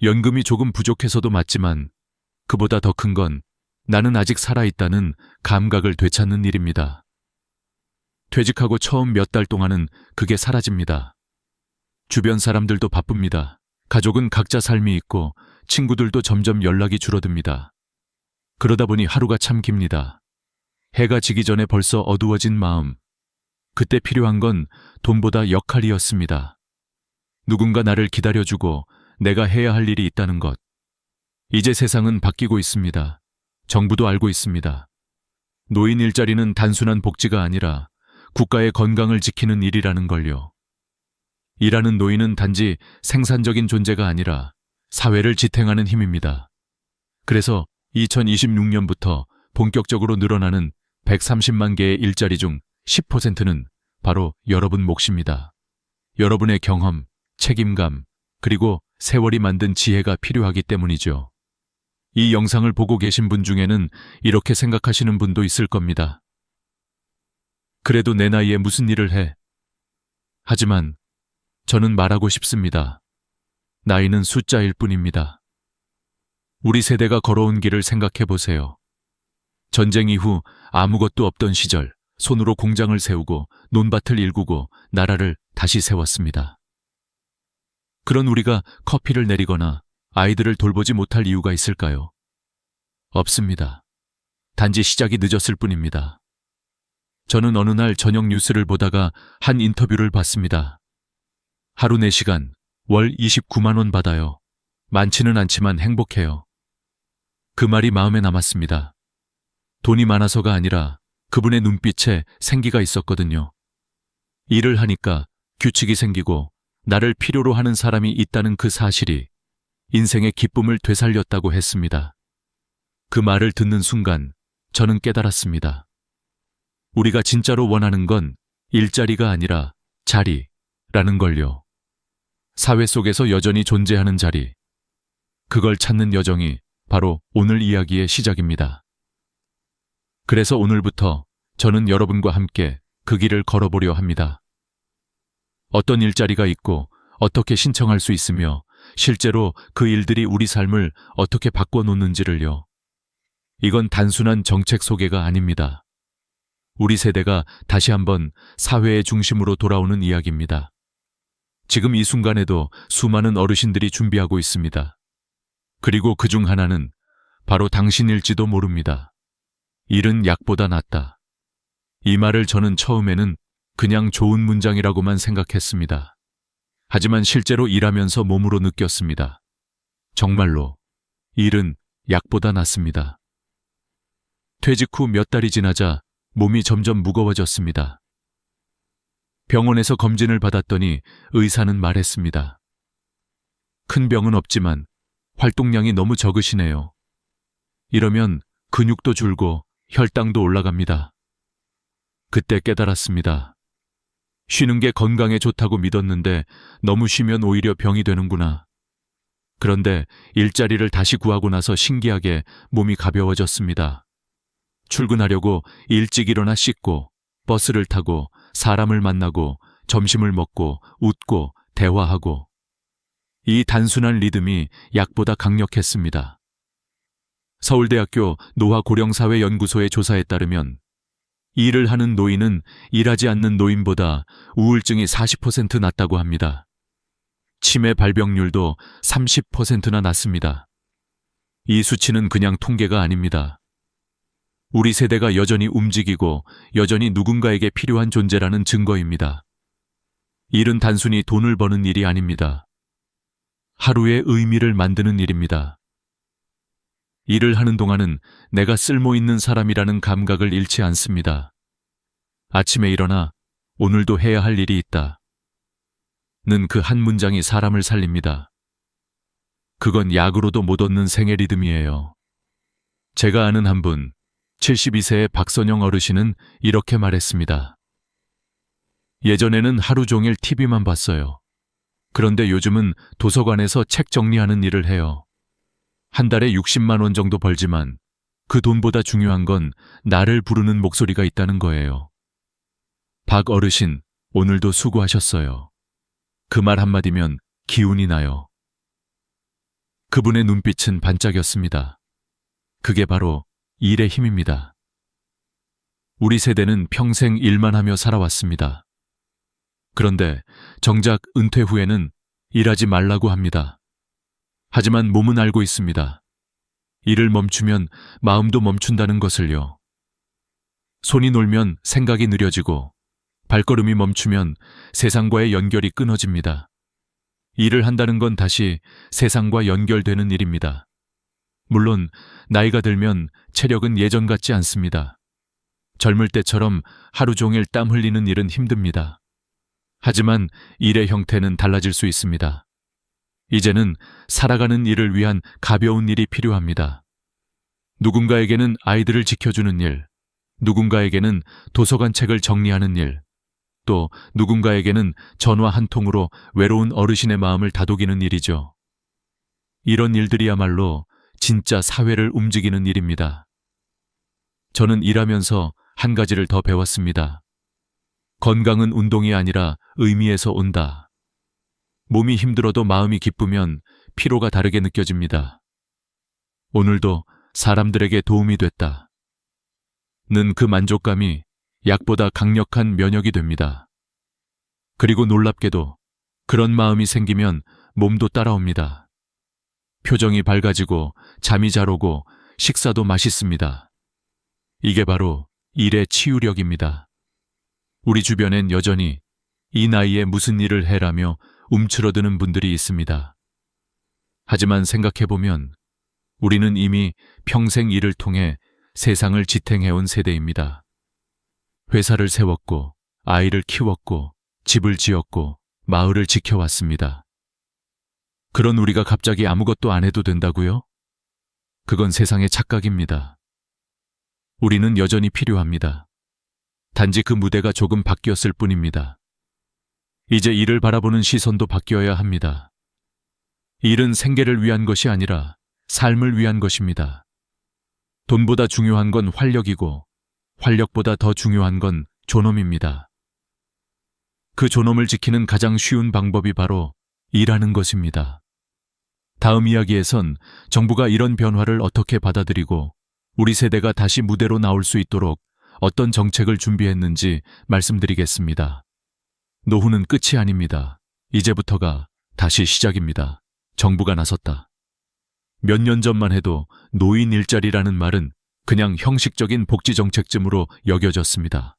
연금이 조금 부족해서도 맞지만 그보다 더 큰 건 나는 아직 살아있다는 감각을 되찾는 일입니다. 퇴직하고 처음 몇 달 동안은 그게 사라집니다. 주변 사람들도 바쁩니다. 가족은 각자 삶이 있고 친구들도 점점 연락이 줄어듭니다. 그러다 보니 하루가 참 깁니다. 해가 지기 전에 벌써 어두워진 마음. 그때 필요한 건 돈보다 역할이었습니다. 누군가 나를 기다려주고 내가 해야 할 일이 있다는 것. 이제 세상은 바뀌고 있습니다. 정부도 알고 있습니다. 노인 일자리는 단순한 복지가 아니라 국가의 건강을 지키는 일이라는 걸요. 일하는 노인은 단지 생산적인 존재가 아니라 사회를 지탱하는 힘입니다. 그래서 2026년부터 본격적으로 늘어나는 130만 개의 일자리 중 10%는 바로 여러분 몫입니다. 여러분의 경험, 책임감, 그리고 세월이 만든 지혜가 필요하기 때문이죠. 이 영상을 보고 계신 분 중에는 이렇게 생각하시는 분도 있을 겁니다. 그래도 내 나이에 무슨 일을 해? 하지만 저는 말하고 싶습니다. 나이는 숫자일 뿐입니다. 우리 세대가 걸어온 길을 생각해 보세요. 전쟁 이후 아무것도 없던 시절, 손으로 공장을 세우고 논밭을 일구고 나라를 다시 세웠습니다. 그런 우리가 커피를 내리거나 아이들을 돌보지 못할 이유가 있을까요? 없습니다. 단지 시작이 늦었을 뿐입니다. 저는 어느 날 저녁 뉴스를 보다가 한 인터뷰를 봤습니다. 하루 4시간, 월 29만 원 받아요. 많지는 않지만 행복해요. 그 말이 마음에 남았습니다. 돈이 많아서가 아니라 그분의 눈빛에 생기가 있었거든요. 일을 하니까 규칙이 생기고 나를 필요로 하는 사람이 있다는 그 사실이 인생의 기쁨을 되살렸다고 했습니다. 그 말을 듣는 순간 저는 깨달았습니다. 우리가 진짜로 원하는 건 일자리가 아니라 자리라는 걸요. 사회 속에서 여전히 존재하는 자리. 그걸 찾는 여정이 바로 오늘 이야기의 시작입니다. 그래서 오늘부터 저는 여러분과 함께 그 길을 걸어보려 합니다. 어떤 일자리가 있고 어떻게 신청할 수 있으며 실제로 그 일들이 우리 삶을 어떻게 바꿔놓는지를요. 이건 단순한 정책 소개가 아닙니다. 우리 세대가 다시 한번 사회의 중심으로 돌아오는 이야기입니다. 지금 이 순간에도 수많은 어르신들이 준비하고 있습니다. 그리고 그중 하나는 바로 당신일지도 모릅니다. 일은 약보다 낫다. 이 말을 저는 처음에는 그냥 좋은 문장이라고만 생각했습니다. 하지만 실제로 일하면서 몸으로 느꼈습니다. 정말로 일은 약보다 낫습니다. 퇴직 후 몇 달이 지나자 몸이 점점 무거워졌습니다. 병원에서 검진을 받았더니 의사는 말했습니다. 큰 병은 없지만 활동량이 너무 적으시네요. 이러면 근육도 줄고 혈당도 올라갑니다. 그때 깨달았습니다. 쉬는 게 건강에 좋다고 믿었는데 너무 쉬면 오히려 병이 되는구나. 그런데 일자리를 다시 구하고 나서 신기하게 몸이 가벼워졌습니다. 출근하려고 일찍 일어나 씻고 버스를 타고 사람을 만나고 점심을 먹고 웃고 대화하고 이 단순한 리듬이 약보다 강력했습니다. 서울대학교 노화고령사회연구소의 조사에 따르면 일을 하는 노인은 일하지 않는 노인보다 우울증이 40% 낮다고 합니다. 치매 발병률도 30%나 낮습니다. 이 수치는 그냥 통계가 아닙니다. 우리 세대가 여전히 움직이고 여전히 누군가에게 필요한 존재라는 증거입니다. 일은 단순히 돈을 버는 일이 아닙니다. 하루의 의미를 만드는 일입니다. 일을 하는 동안은 내가 쓸모 있는 사람이라는 감각을 잃지 않습니다. 아침에 일어나 오늘도 해야 할 일이 있다. 는 그 한 문장이 사람을 살립니다. 그건 약으로도 못 얻는 생애 리듬이에요. 제가 아는 한 분, 72세의 박선영 어르신은 이렇게 말했습니다. 예전에는 하루 종일 TV만 봤어요. 그런데 요즘은 도서관에서 책 정리하는 일을 해요. 한 달에 60만 원 정도 벌지만 그 돈보다 중요한 건 나를 부르는 목소리가 있다는 거예요. 박 어르신, 오늘도 수고하셨어요. 그 말 한마디면 기운이 나요. 그분의 눈빛은 반짝였습니다. 그게 바로 일의 힘입니다. 우리 세대는 평생 일만 하며 살아왔습니다. 그런데 정작 은퇴 후에는 일하지 말라고 합니다. 하지만 몸은 알고 있습니다. 일을 멈추면 마음도 멈춘다는 것을요. 손이 놀면 생각이 느려지고 발걸음이 멈추면 세상과의 연결이 끊어집니다. 일을 한다는 건 다시 세상과 연결되는 일입니다. 물론 나이가 들면 체력은 예전 같지 않습니다. 젊을 때처럼 하루 종일 땀 흘리는 일은 힘듭니다. 하지만 일의 형태는 달라질 수 있습니다. 이제는 살아가는 일을 위한 가벼운 일이 필요합니다. 누군가에게는 아이들을 지켜주는 일, 누군가에게는 도서관 책을 정리하는 일, 또 누군가에게는 전화 한 통으로 외로운 어르신의 마음을 다독이는 일이죠. 이런 일들이야말로 진짜 사회를 움직이는 일입니다. 저는 일하면서 한 가지를 더 배웠습니다. 건강은 운동이 아니라 의미에서 온다. 몸이 힘들어도 마음이 기쁘면 피로가 다르게 느껴집니다. 오늘도 사람들에게 도움이 됐다. 는 그 만족감이 약보다 강력한 면역이 됩니다. 그리고 놀랍게도 그런 마음이 생기면 몸도 따라옵니다. 표정이 밝아지고 잠이 잘 오고 식사도 맛있습니다. 이게 바로 일의 치유력입니다. 우리 주변엔 여전히 이 나이에 무슨 일을 해라며 움츠러드는 분들이 있습니다. 하지만 생각해보면 우리는 이미 평생 일을 통해 세상을 지탱해온 세대입니다. 회사를 세웠고 아이를 키웠고 집을 지었고 마을을 지켜왔습니다. 그런 우리가 갑자기 아무것도 안 해도 된다고요? 그건 세상의 착각입니다. 우리는 여전히 필요합니다. 단지 그 무대가 조금 바뀌었을 뿐입니다. 이제 일을 바라보는 시선도 바뀌어야 합니다. 일은 생계를 위한 것이 아니라 삶을 위한 것입니다. 돈보다 중요한 건 활력이고 활력보다 더 중요한 건 존엄입니다. 그 존엄을 지키는 가장 쉬운 방법이 바로 일하는 것입니다. 다음 이야기에선 정부가 이런 변화를 어떻게 받아들이고 우리 세대가 다시 무대로 나올 수 있도록 어떤 정책을 준비했는지 말씀드리겠습니다. 노후는 끝이 아닙니다. 이제부터가 다시 시작입니다. 정부가 나섰다. 몇 년 전만 해도 노인 일자리라는 말은 그냥 형식적인 복지 정책쯤으로 여겨졌습니다.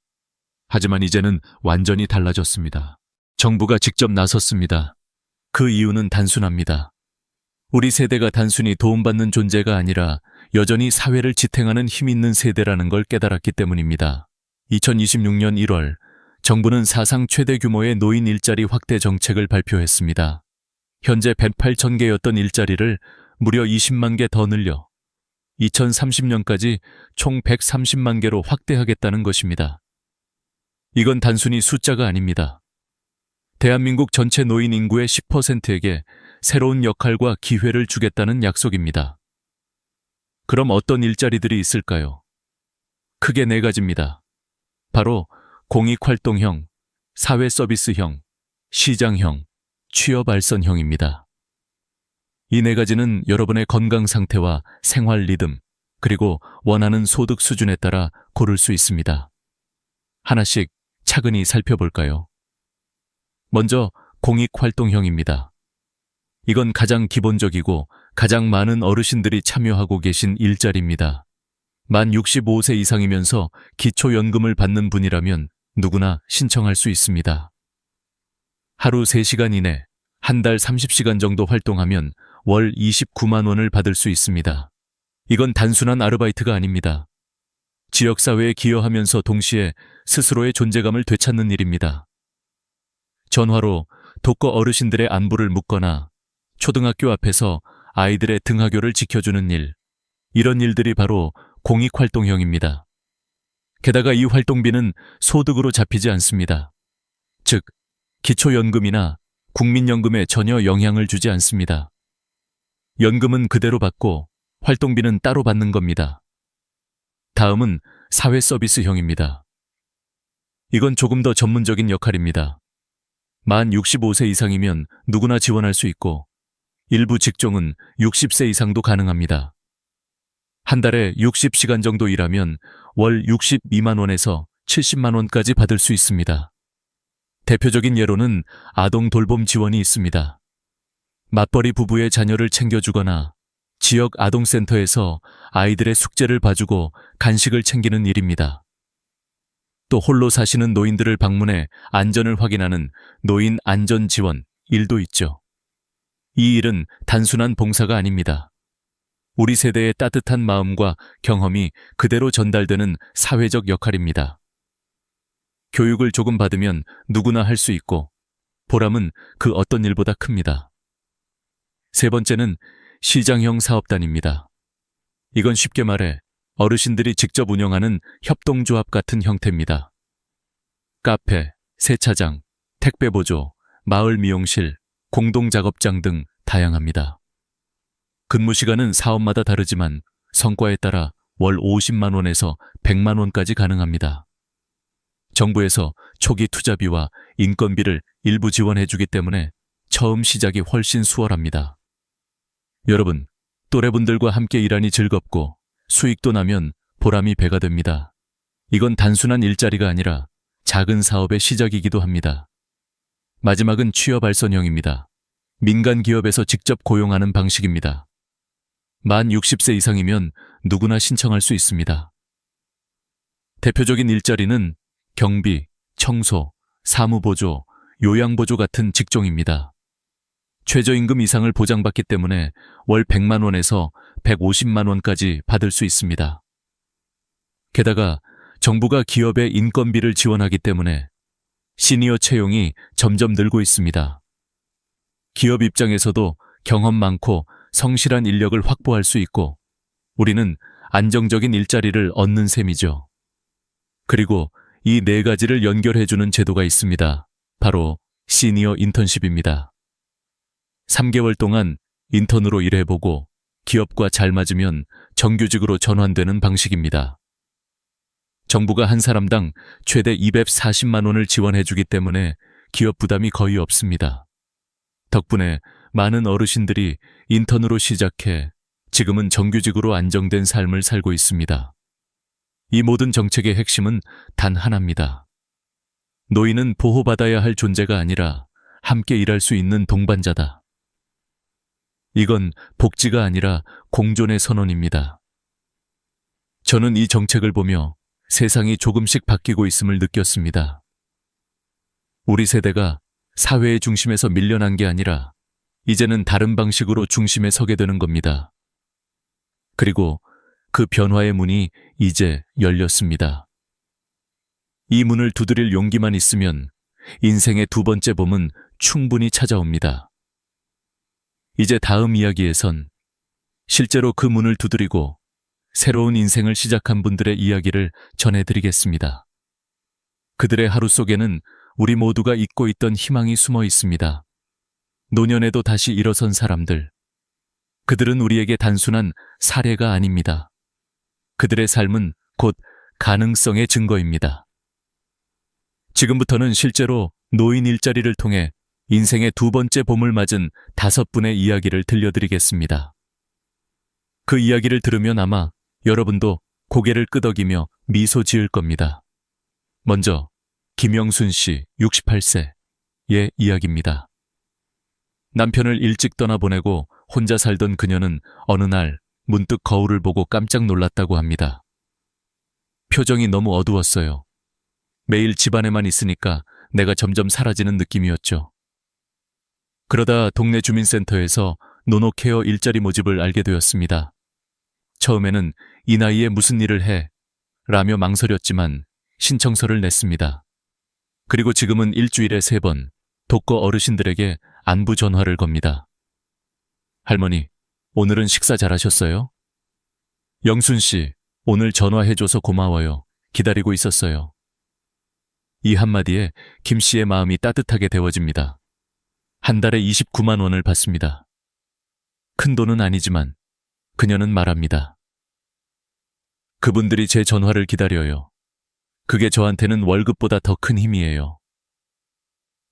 하지만 이제는 완전히 달라졌습니다. 정부가 직접 나섰습니다. 그 이유는 단순합니다. 우리 세대가 단순히 도움받는 존재가 아니라 여전히 사회를 지탱하는 힘 있는 세대라는 걸 깨달았기 때문입니다. 2026년 1월, 정부는 사상 최대 규모의 노인 일자리 확대 정책을 발표했습니다. 현재 108천 개였던 일자리를 무려 20만 개 더 늘려 2030년까지 총 130만 개로 확대하겠다는 것입니다. 이건 단순히 숫자가 아닙니다. 대한민국 전체 노인 인구의 10%에게 새로운 역할과 기회를 주겠다는 약속입니다. 그럼 어떤 일자리들이 있을까요? 크게 4가지입니다. 바로 공익활동형, 사회서비스형, 시장형, 취업알선형입니다. 이 4가지는 여러분의 건강 상태와 생활 리듬, 그리고 원하는 소득 수준에 따라 고를 수 있습니다. 하나씩 차근히 살펴볼까요? 먼저 공익활동형입니다. 이건 가장 기본적이고 가장 많은 어르신들이 참여하고 계신 일자리입니다. 만 65세 이상이면서 기초연금을 받는 분이라면 누구나 신청할 수 있습니다. 하루 3시간 이내, 한 달 30시간 정도 활동하면 월 29만 원을 받을 수 있습니다. 이건 단순한 아르바이트가 아닙니다. 지역사회에 기여하면서 동시에 스스로의 존재감을 되찾는 일입니다. 전화로 독거 어르신들의 안부를 묻거나 초등학교 앞에서 아이들의 등하교를 지켜주는 일, 이런 일들이 바로 공익활동형입니다. 게다가 이 활동비는 소득으로 잡히지 않습니다. 즉, 기초연금이나 국민연금에 전혀 영향을 주지 않습니다. 연금은 그대로 받고 활동비는 따로 받는 겁니다. 다음은 사회서비스형입니다. 이건 조금 더 전문적인 역할입니다. 만 65세 이상이면 누구나 지원할 수 있고 일부 직종은 60세 이상도 가능합니다. 한 달에 60시간 정도 일하면 월 62만 원에서 70만 원까지 받을 수 있습니다. 대표적인 예로는 아동 돌봄 지원이 있습니다. 맞벌이 부부의 자녀를 챙겨주거나 지역 아동센터에서 아이들의 숙제를 봐주고 간식을 챙기는 일입니다. 또 홀로 사시는 노인들을 방문해 안전을 확인하는 노인 안전 지원 일도 있죠. 이 일은 단순한 봉사가 아닙니다. 우리 세대의 따뜻한 마음과 경험이 그대로 전달되는 사회적 역할입니다. 교육을 조금 받으면 누구나 할 수 있고 보람은 그 어떤 일보다 큽니다. 3번째는 시장형 사업단입니다. 이건 쉽게 말해 어르신들이 직접 운영하는 협동조합 같은 형태입니다. 카페, 세차장, 택배보조, 마을 미용실, 공동작업장 등 다양합니다. 근무 시간은 사업마다 다르지만 성과에 따라 월 50만 원에서 100만 원까지 가능합니다. 정부에서 초기 투자비와 인건비를 일부 지원해주기 때문에 처음 시작이 훨씬 수월합니다. 여러분, 또래분들과 함께 일하니 즐겁고 수익도 나면 보람이 배가 됩니다. 이건 단순한 일자리가 아니라 작은 사업의 시작이기도 합니다. 마지막은 취업알선형입니다. 민간 기업에서 직접 고용하는 방식입니다. 만 60세 이상이면 누구나 신청할 수 있습니다. 대표적인 일자리는 경비, 청소, 사무보조, 요양보조 같은 직종입니다. 최저임금 이상을 보장받기 때문에 월 100만 원에서 150만 원까지 받을 수 있습니다. 게다가 정부가 기업의 인건비를 지원하기 때문에 시니어 채용이 점점 늘고 있습니다. 기업 입장에서도 경험 많고 성실한 인력을 확보할 수 있고 우리는 안정적인 일자리를 얻는 셈이죠. 그리고 이 4가지를 연결해주는 제도가 있습니다. 바로 시니어 인턴십입니다. 3개월 동안 인턴으로 일해보고 기업과 잘 맞으면 정규직으로 전환되는 방식입니다. 정부가 한 사람당 최대 240만 원을 지원해주기 때문에 기업 부담이 거의 없습니다. 덕분에 많은 어르신들이 인턴으로 시작해 지금은 정규직으로 안정된 삶을 살고 있습니다. 이 모든 정책의 핵심은 단 하나입니다. 노인은 보호받아야 할 존재가 아니라 함께 일할 수 있는 동반자다. 이건 복지가 아니라 공존의 선언입니다. 저는 이 정책을 보며 세상이 조금씩 바뀌고 있음을 느꼈습니다. 우리 세대가 사회의 중심에서 밀려난 게 아니라 이제는 다른 방식으로 중심에 서게 되는 겁니다. 그리고 그 변화의 문이 이제 열렸습니다. 이 문을 두드릴 용기만 있으면 인생의 두 번째 봄은 충분히 찾아옵니다. 이제 다음 이야기에선 실제로 그 문을 두드리고 새로운 인생을 시작한 분들의 이야기를 전해드리겠습니다. 그들의 하루 속에는 우리 모두가 잊고 있던 희망이 숨어 있습니다. 노년에도 다시 일어선 사람들. 그들은 우리에게 단순한 사례가 아닙니다. 그들의 삶은 곧 가능성의 증거입니다. 지금부터는 실제로 노인 일자리를 통해 인생의 두 번째 봄을 맞은 5분의 이야기를 들려드리겠습니다. 그 이야기를 들으면 아마 여러분도 고개를 끄덕이며 미소 지을 겁니다. 먼저 김영순 씨 68세의 이야기입니다. 남편을 일찍 떠나보내고 혼자 살던 그녀는 어느 날 문득 거울을 보고 깜짝 놀랐다고 합니다. 표정이 너무 어두웠어요. 매일 집안에만 있으니까 내가 점점 사라지는 느낌이었죠. 그러다 동네 주민센터에서 노노케어 일자리 모집을 알게 되었습니다. 처음에는 이 나이에 무슨 일을 해? 라며 망설였지만 신청서를 냈습니다. 그리고 지금은 일주일에 3번 독거 어르신들에게 안부 전화를 겁니다. 할머니, 오늘은 식사 잘하셨어요? 영순 씨, 오늘 전화해줘서 고마워요. 기다리고 있었어요. 이 한마디에 김 씨의 마음이 따뜻하게 데워집니다. 한 달에 29만 원을 받습니다. 큰 돈은 아니지만 그녀는 말합니다. 그분들이 제 전화를 기다려요. 그게 저한테는 월급보다 더 큰 힘이에요.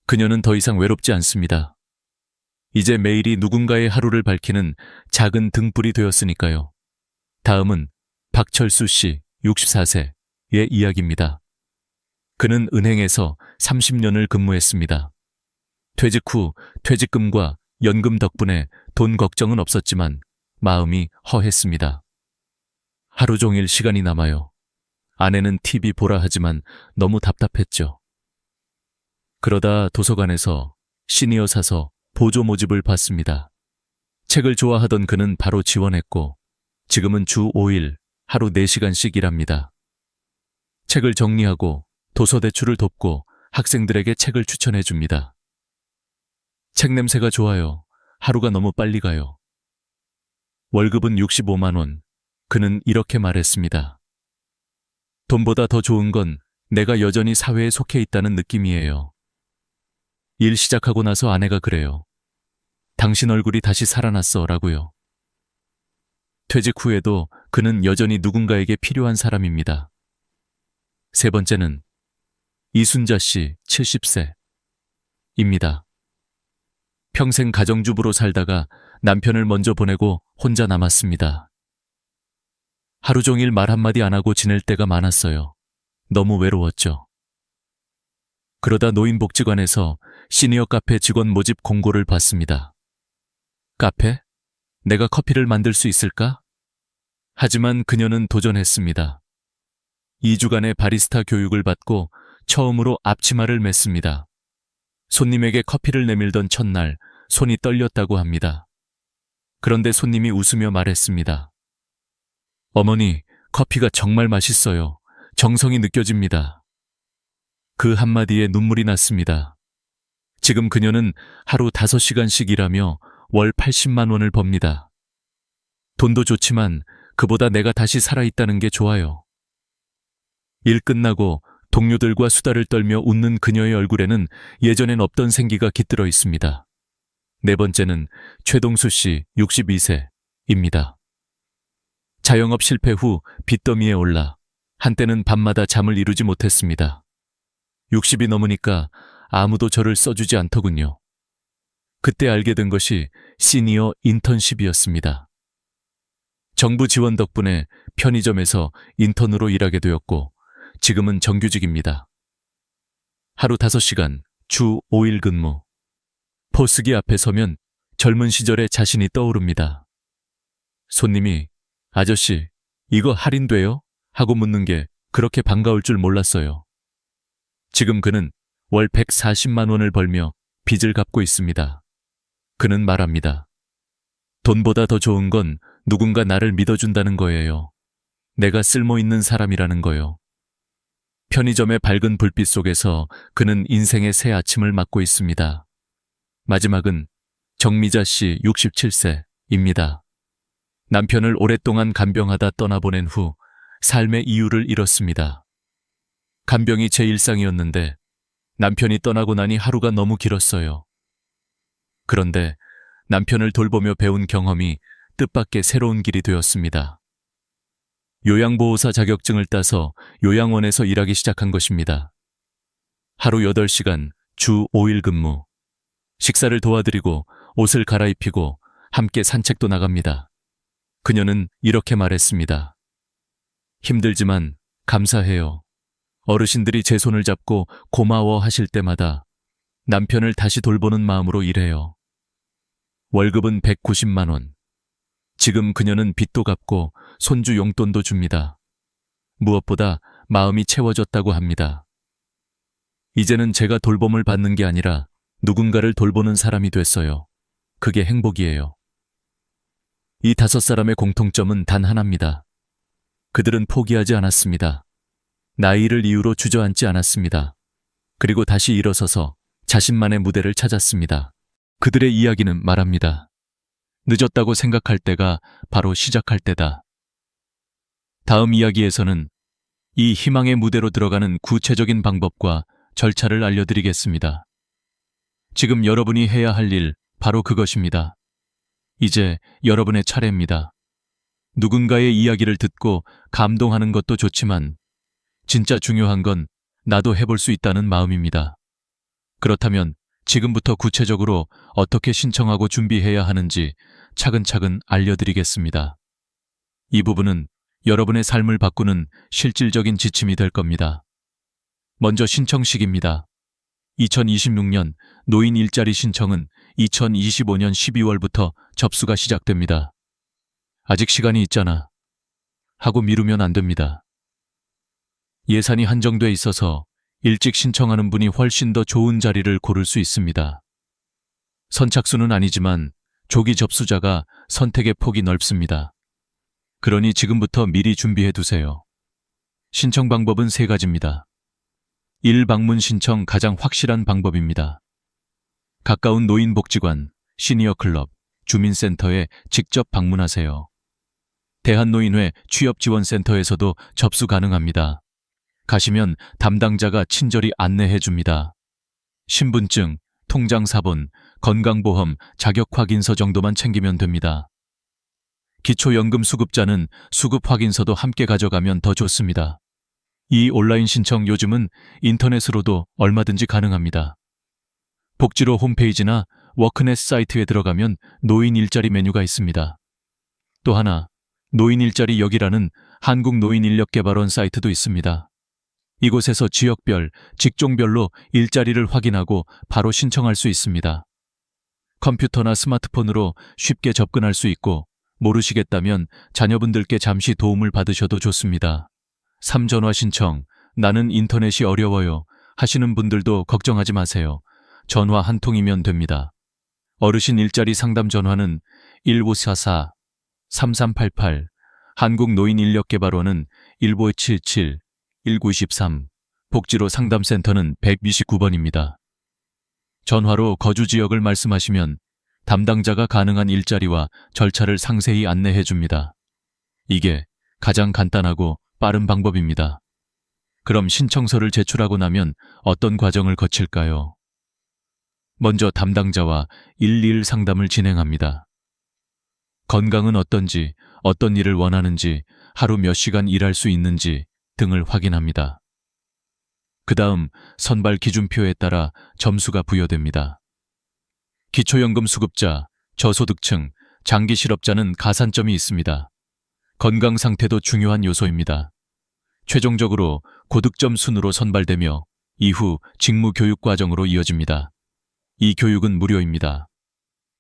그녀는 더 이상 외롭지 않습니다. 이제 매일이 누군가의 하루를 밝히는 작은 등불이 되었으니까요. 다음은 박철수 씨 64세의 이야기입니다. 그는 은행에서 30년을 근무했습니다. 퇴직 후 퇴직금과 연금 덕분에 돈 걱정은 없었지만 마음이 허했습니다. 하루 종일 시간이 남아요. 아내는 TV 보라 하지만 너무 답답했죠. 그러다 도서관에서 시니어 사서 보조 모집을 받습니다. 책을 좋아하던 그는 바로 지원했고 지금은 주 5일 하루 4시간씩 일합니다. 책을 정리하고 도서 대출을 돕고 학생들에게 책을 추천해 줍니다. 책 냄새가 좋아요. 하루가 너무 빨리 가요. 월급은 65만 원. 그는 이렇게 말했습니다. 돈보다 더 좋은 건 내가 여전히 사회에 속해 있다는 느낌이에요. 일 시작하고 나서 아내가 그래요. 당신 얼굴이 다시 살아났어 라고요. 퇴직 후에도 그는 여전히 누군가에게 필요한 사람입니다. 세 번째는 이순자 씨 70세입니다. 평생 가정주부로 살다가 남편을 먼저 보내고 혼자 남았습니다. 하루 종일 말 한마디 안 하고 지낼 때가 많았어요. 너무 외로웠죠. 그러다 노인복지관에서 시니어 카페 직원 모집 공고를 봤습니다. 카페? 내가 커피를 만들 수 있을까? 하지만 그녀는 도전했습니다. 2주간의 바리스타 교육을 받고 처음으로 앞치마를 맸습니다. 손님에게 커피를 내밀던 첫날 손이 떨렸다고 합니다. 그런데 손님이 웃으며 말했습니다. 어머니, 커피가 정말 맛있어요. 정성이 느껴집니다. 그 한마디에 눈물이 났습니다. 지금 그녀는 하루 5시간씩 일하며 월 80만 원을 법니다. 돈도 좋지만 그보다 내가 다시 살아있다는 게 좋아요. 일 끝나고 동료들과 수다를 떨며 웃는 그녀의 얼굴에는 예전엔 없던 생기가 깃들어 있습니다. 네 번째는 최동수 씨 62세입니다. 자영업 실패 후 빚더미에 올라 한때는 밤마다 잠을 이루지 못했습니다. 60이 넘으니까 아무도 저를 써주지 않더군요. 그때 알게 된 것이 시니어 인턴십이었습니다. 정부 지원 덕분에 편의점에서 인턴으로 일하게 되었고 지금은 정규직입니다. 하루 5시간, 주 5일 근무. 포스기 앞에 서면 젊은 시절의 자신이 떠오릅니다. 손님이 아저씨, 이거 할인돼요? 하고 묻는 게 그렇게 반가울 줄 몰랐어요. 지금 그는 월 140만 원을 벌며 빚을 갚고 있습니다. 그는 말합니다. 돈보다 더 좋은 건 누군가 나를 믿어준다는 거예요. 내가 쓸모있는 사람이라는 거요. 편의점의 밝은 불빛 속에서 그는 인생의 새 아침을 맞고 있습니다. 마지막은 정미자 씨 67세입니다. 남편을 오랫동안 간병하다 떠나보낸 후 삶의 이유를 잃었습니다. 간병이 제 일상이었는데 남편이 떠나고 나니 하루가 너무 길었어요. 그런데 남편을 돌보며 배운 경험이 뜻밖의 새로운 길이 되었습니다. 요양보호사 자격증을 따서 요양원에서 일하기 시작한 것입니다. 하루 8시간, 주 5일 근무. 식사를 도와드리고 옷을 갈아입히고 함께 산책도 나갑니다. 그녀는 이렇게 말했습니다. 힘들지만 감사해요. 어르신들이 제 손을 잡고 고마워 하실 때마다 남편을 다시 돌보는 마음으로 일해요. 월급은 190만 원. 지금 그녀는 빚도 갚고 손주 용돈도 줍니다. 무엇보다 마음이 채워졌다고 합니다. 이제는 제가 돌봄을 받는 게 아니라 누군가를 돌보는 사람이 됐어요. 그게 행복이에요. 이 5사람의 공통점은 단 하나입니다. 그들은 포기하지 않았습니다. 나이를 이유로 주저앉지 않았습니다. 그리고 다시 일어서서 자신만의 무대를 찾았습니다. 그들의 이야기는 말합니다. 늦었다고 생각할 때가 바로 시작할 때다. 다음 이야기에서는 이 희망의 무대로 들어가는 구체적인 방법과 절차를 알려드리겠습니다. 지금 여러분이 해야 할 일 바로 그것입니다. 이제 여러분의 차례입니다. 누군가의 이야기를 듣고 감동하는 것도 좋지만 진짜 중요한 건 나도 해볼 수 있다는 마음입니다. 그렇다면 지금부터 구체적으로 어떻게 신청하고 준비해야 하는지 차근차근 알려드리겠습니다. 이 부분은 여러분의 삶을 바꾸는 실질적인 지침이 될 겁니다. 먼저 신청식입니다. 2026년 노인 일자리 신청은 2025년 12월부터 접수가 시작됩니다. 아직 시간이 있잖아 하고 미루면 안 됩니다. 예산이 한정돼 있어서 일찍 신청하는 분이 훨씬 더 좋은 자리를 고를 수 있습니다. 선착순은 아니지만 조기 접수자가 선택의 폭이 넓습니다. 그러니 지금부터 미리 준비해 두세요. 신청 방법은 3가지입니다. 1. 방문 신청 가장 확실한 방법입니다. 가까운 노인복지관, 시니어클럽, 주민센터에 직접 방문하세요. 대한노인회 취업지원센터에서도 접수 가능합니다. 가시면 담당자가 친절히 안내해 줍니다. 신분증, 통장사본, 건강보험, 자격확인서 정도만 챙기면 됩니다. 기초연금 수급자는 수급확인서도 함께 가져가면 더 좋습니다. 이 온라인 신청 요즘은 인터넷으로도 얼마든지 가능합니다. 복지로 홈페이지나 워크넷 사이트에 들어가면 노인 일자리 메뉴가 있습니다. 또 하나, 노인 일자리 역이라는 한국노인인력개발원 사이트도 있습니다. 이곳에서 지역별, 직종별로 일자리를 확인하고 바로 신청할 수 있습니다. 컴퓨터나 스마트폰으로 쉽게 접근할 수 있고 모르시겠다면 자녀분들께 잠시 도움을 받으셔도 좋습니다. 3. 전화 신청, 나는 인터넷이 어려워요 하시는 분들도 걱정하지 마세요. 전화 한 통이면 됩니다. 어르신 일자리 상담 전화는 1544-3388, 한국노인인력개발원은 1577-1923, 복지로 상담센터는 129번입니다. 전화로 거주 지역을 말씀하시면 담당자가 가능한 일자리와 절차를 상세히 안내해 줍니다. 이게 가장 간단하고 빠른 방법입니다. 그럼 신청서를 제출하고 나면 어떤 과정을 거칠까요? 먼저 담당자와 1:1 상담을 진행합니다. 건강은 어떤지, 어떤 일을 원하는지, 하루 몇 시간 일할 수 있는지 등을 확인합니다. 그 다음 선발 기준표에 따라 점수가 부여됩니다. 기초연금 수급자, 저소득층, 장기 실업자는 가산점이 있습니다. 건강 상태도 중요한 요소입니다. 최종적으로 고득점 순으로 선발되며 이후 직무 교육 과정으로 이어집니다. 이 교육은 무료입니다.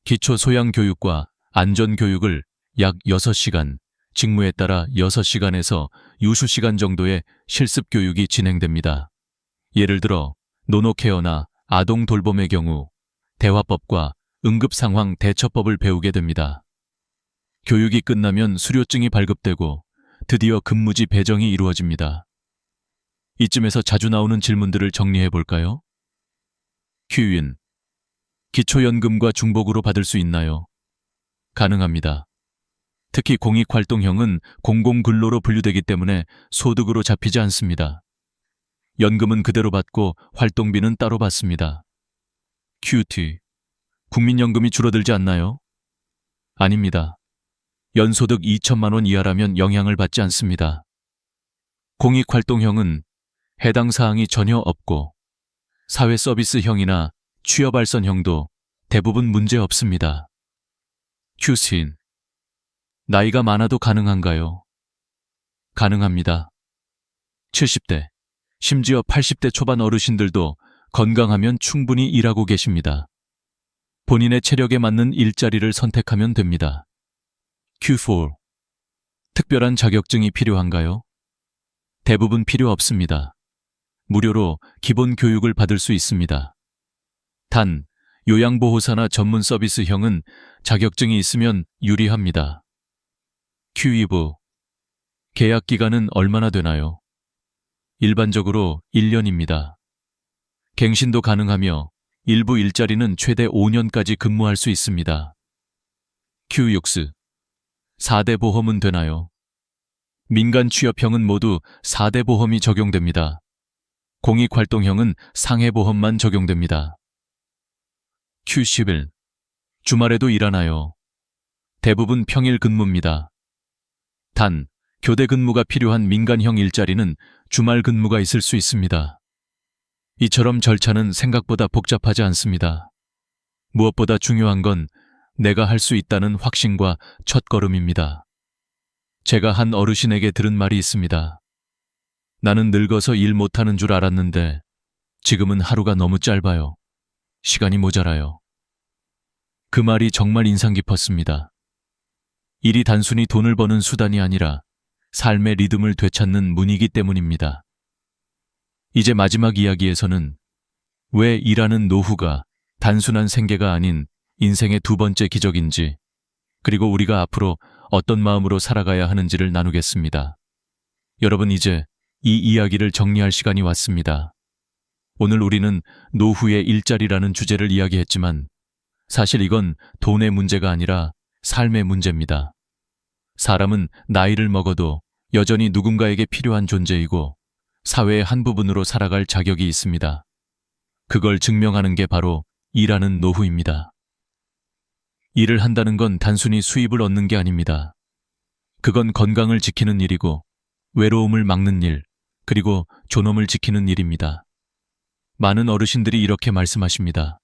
기초 소양 교육과 안전 교육을 약 6시간, 직무에 따라 6시간에서 유수시간 정도의 실습 교육이 진행됩니다. 예를 들어 노노케어나 아동 돌봄의 경우 대화법과 응급상황 대처법을 배우게 됩니다. 교육이 끝나면 수료증이 발급되고 드디어 근무지 배정이 이루어집니다. 이쯤에서 자주 나오는 질문들을 정리해 볼까요? 큐인. 기초연금과 중복으로 받을 수 있나요? 가능합니다. 특히 공익활동형은 공공근로로 분류되기 때문에 소득으로 잡히지 않습니다. 연금은 그대로 받고 활동비는 따로 받습니다. 큐티. 국민연금이 줄어들지 않나요? 아닙니다. 연소득 2천만 원 이하라면 영향을 받지 않습니다. 공익활동형은 해당 사항이 전혀 없고 사회서비스형이나 취업발전형도 대부분 문제 없습니다. 큐신. 나이가 많아도 가능한가요? 가능합니다. 70대, 심지어 80대 초반 어르신들도 건강하면 충분히 일하고 계십니다. 본인의 체력에 맞는 일자리를 선택하면 됩니다. Q4. 특별한 자격증이 필요한가요? 대부분 필요 없습니다. 무료로 기본 교육을 받을 수 있습니다. 단, 요양보호사나 전문 서비스형은 자격증이 있으면 유리합니다. Q2부. 계약 기간은 얼마나 되나요? 일반적으로 1년입니다. 갱신도 가능하며 일부 일자리는 최대 5년까지 근무할 수 있습니다. Q6. 4대 보험은 되나요? 민간 취업형은 모두 4대 보험이 적용됩니다. 공익활동형은 상해보험만 적용됩니다. Q11. 주말에도 일하나요? 대부분 평일 근무입니다. 단, 교대 근무가 필요한 민간형 일자리는 주말 근무가 있을 수 있습니다. 이처럼 절차는 생각보다 복잡하지 않습니다. 무엇보다 중요한 건 내가 할 수 있다는 확신과 첫걸음입니다. 제가 한 어르신에게 들은 말이 있습니다. 나는 늙어서 일 못하는 줄 알았는데 지금은 하루가 너무 짧아요. 시간이 모자라요. 그 말이 정말 인상 깊었습니다. 일이 단순히 돈을 버는 수단이 아니라 삶의 리듬을 되찾는 문이기 때문입니다. 이제 마지막 이야기에서는 왜 일하는 노후가 단순한 생계가 아닌 인생의 두 번째 기적인지, 그리고 우리가 앞으로 어떤 마음으로 살아가야 하는지를 나누겠습니다. 여러분, 이제 이 이야기를 정리할 시간이 왔습니다. 오늘 우리는 노후의 일자리라는 주제를 이야기했지만 사실 이건 돈의 문제가 아니라 삶의 문제입니다. 사람은 나이를 먹어도 여전히 누군가에게 필요한 존재이고 사회의 한 부분으로 살아갈 자격이 있습니다. 그걸 증명하는 게 바로 일하는 노후입니다. 일을 한다는 건 단순히 수입을 얻는 게 아닙니다. 그건 건강을 지키는 일이고 외로움을 막는 일, 그리고 존엄을 지키는 일입니다. 많은 어르신들이 이렇게 말씀하십니다.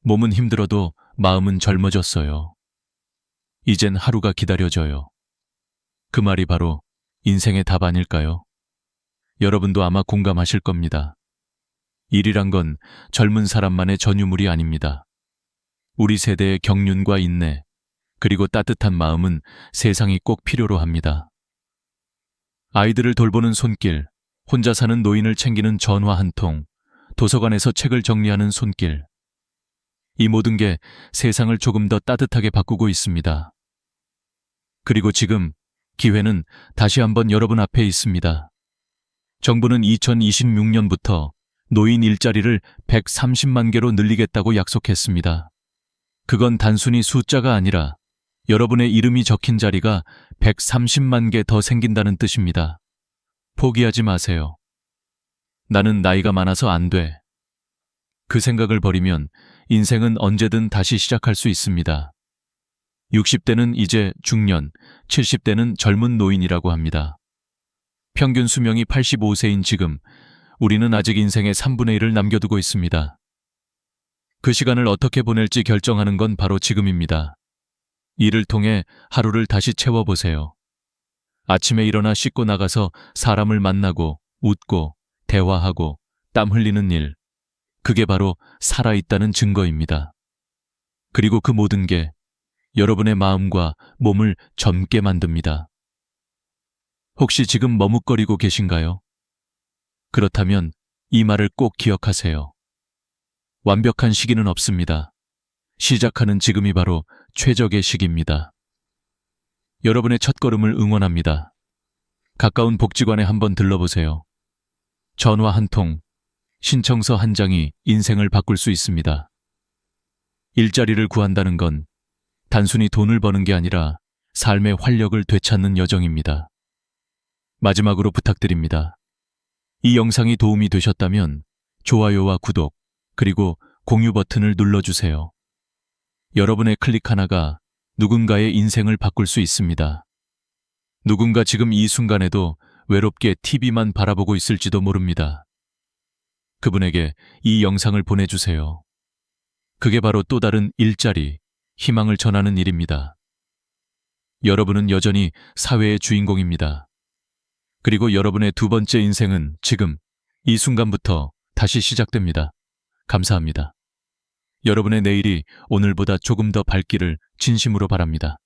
몸은 힘들어도 마음은 젊어졌어요. 이젠 하루가 기다려져요. 그 말이 바로 인생의 답 아닐까요? 여러분도 아마 공감하실 겁니다. 일이란 건 젊은 사람만의 전유물이 아닙니다. 우리 세대의 경륜과 인내, 그리고 따뜻한 마음은 세상이 꼭 필요로 합니다. 아이들을 돌보는 손길, 혼자 사는 노인을 챙기는 전화 한 통, 도서관에서 책을 정리하는 손길. 이 모든 게 세상을 조금 더 따뜻하게 바꾸고 있습니다. 그리고 지금 기회는 다시 한번 여러분 앞에 있습니다. 정부는 2026년부터 노인 일자리를 130만 개로 늘리겠다고 약속했습니다. 그건 단순히 숫자가 아니라 여러분의 이름이 적힌 자리가 130만 개 더 생긴다는 뜻입니다. 포기하지 마세요. 나는 나이가 많아서 안 돼. 그 생각을 버리면 인생은 언제든 다시 시작할 수 있습니다. 60대는 이제 중년, 70대는 젊은 노인이라고 합니다. 평균 수명이 85세인 지금 우리는 아직 인생의 3분의 1을 남겨두고 있습니다. 그 시간을 어떻게 보낼지 결정하는 건 바로 지금입니다. 일을 통해 하루를 다시 채워보세요. 아침에 일어나 씻고 나가서 사람을 만나고 웃고 대화하고 땀 흘리는 일, 그게 바로 살아있다는 증거입니다. 그리고 그 모든 게 여러분의 마음과 몸을 젊게 만듭니다. 혹시 지금 머뭇거리고 계신가요? 그렇다면 이 말을 꼭 기억하세요. 완벽한 시기는 없습니다. 시작하는 지금이 바로 최적의 시기입니다. 여러분의 첫걸음을 응원합니다. 가까운 복지관에 한번 들러보세요. 전화 한 통, 신청서 한 장이 인생을 바꿀 수 있습니다. 일자리를 구한다는 건 단순히 돈을 버는 게 아니라 삶의 활력을 되찾는 여정입니다. 마지막으로 부탁드립니다. 이 영상이 도움이 되셨다면 좋아요와 구독, 그리고 공유 버튼을 눌러주세요. 여러분의 클릭 하나가 누군가의 인생을 바꿀 수 있습니다. 누군가 지금 이 순간에도 외롭게 TV만 바라보고 있을지도 모릅니다. 그분에게 이 영상을 보내주세요. 그게 바로 또 다른 일자리, 희망을 전하는 일입니다. 여러분은 여전히 사회의 주인공입니다. 그리고 여러분의 두 번째 인생은 지금, 이 순간부터 다시 시작됩니다. 감사합니다. 여러분의 내일이 오늘보다 조금 더 밝기를 진심으로 바랍니다.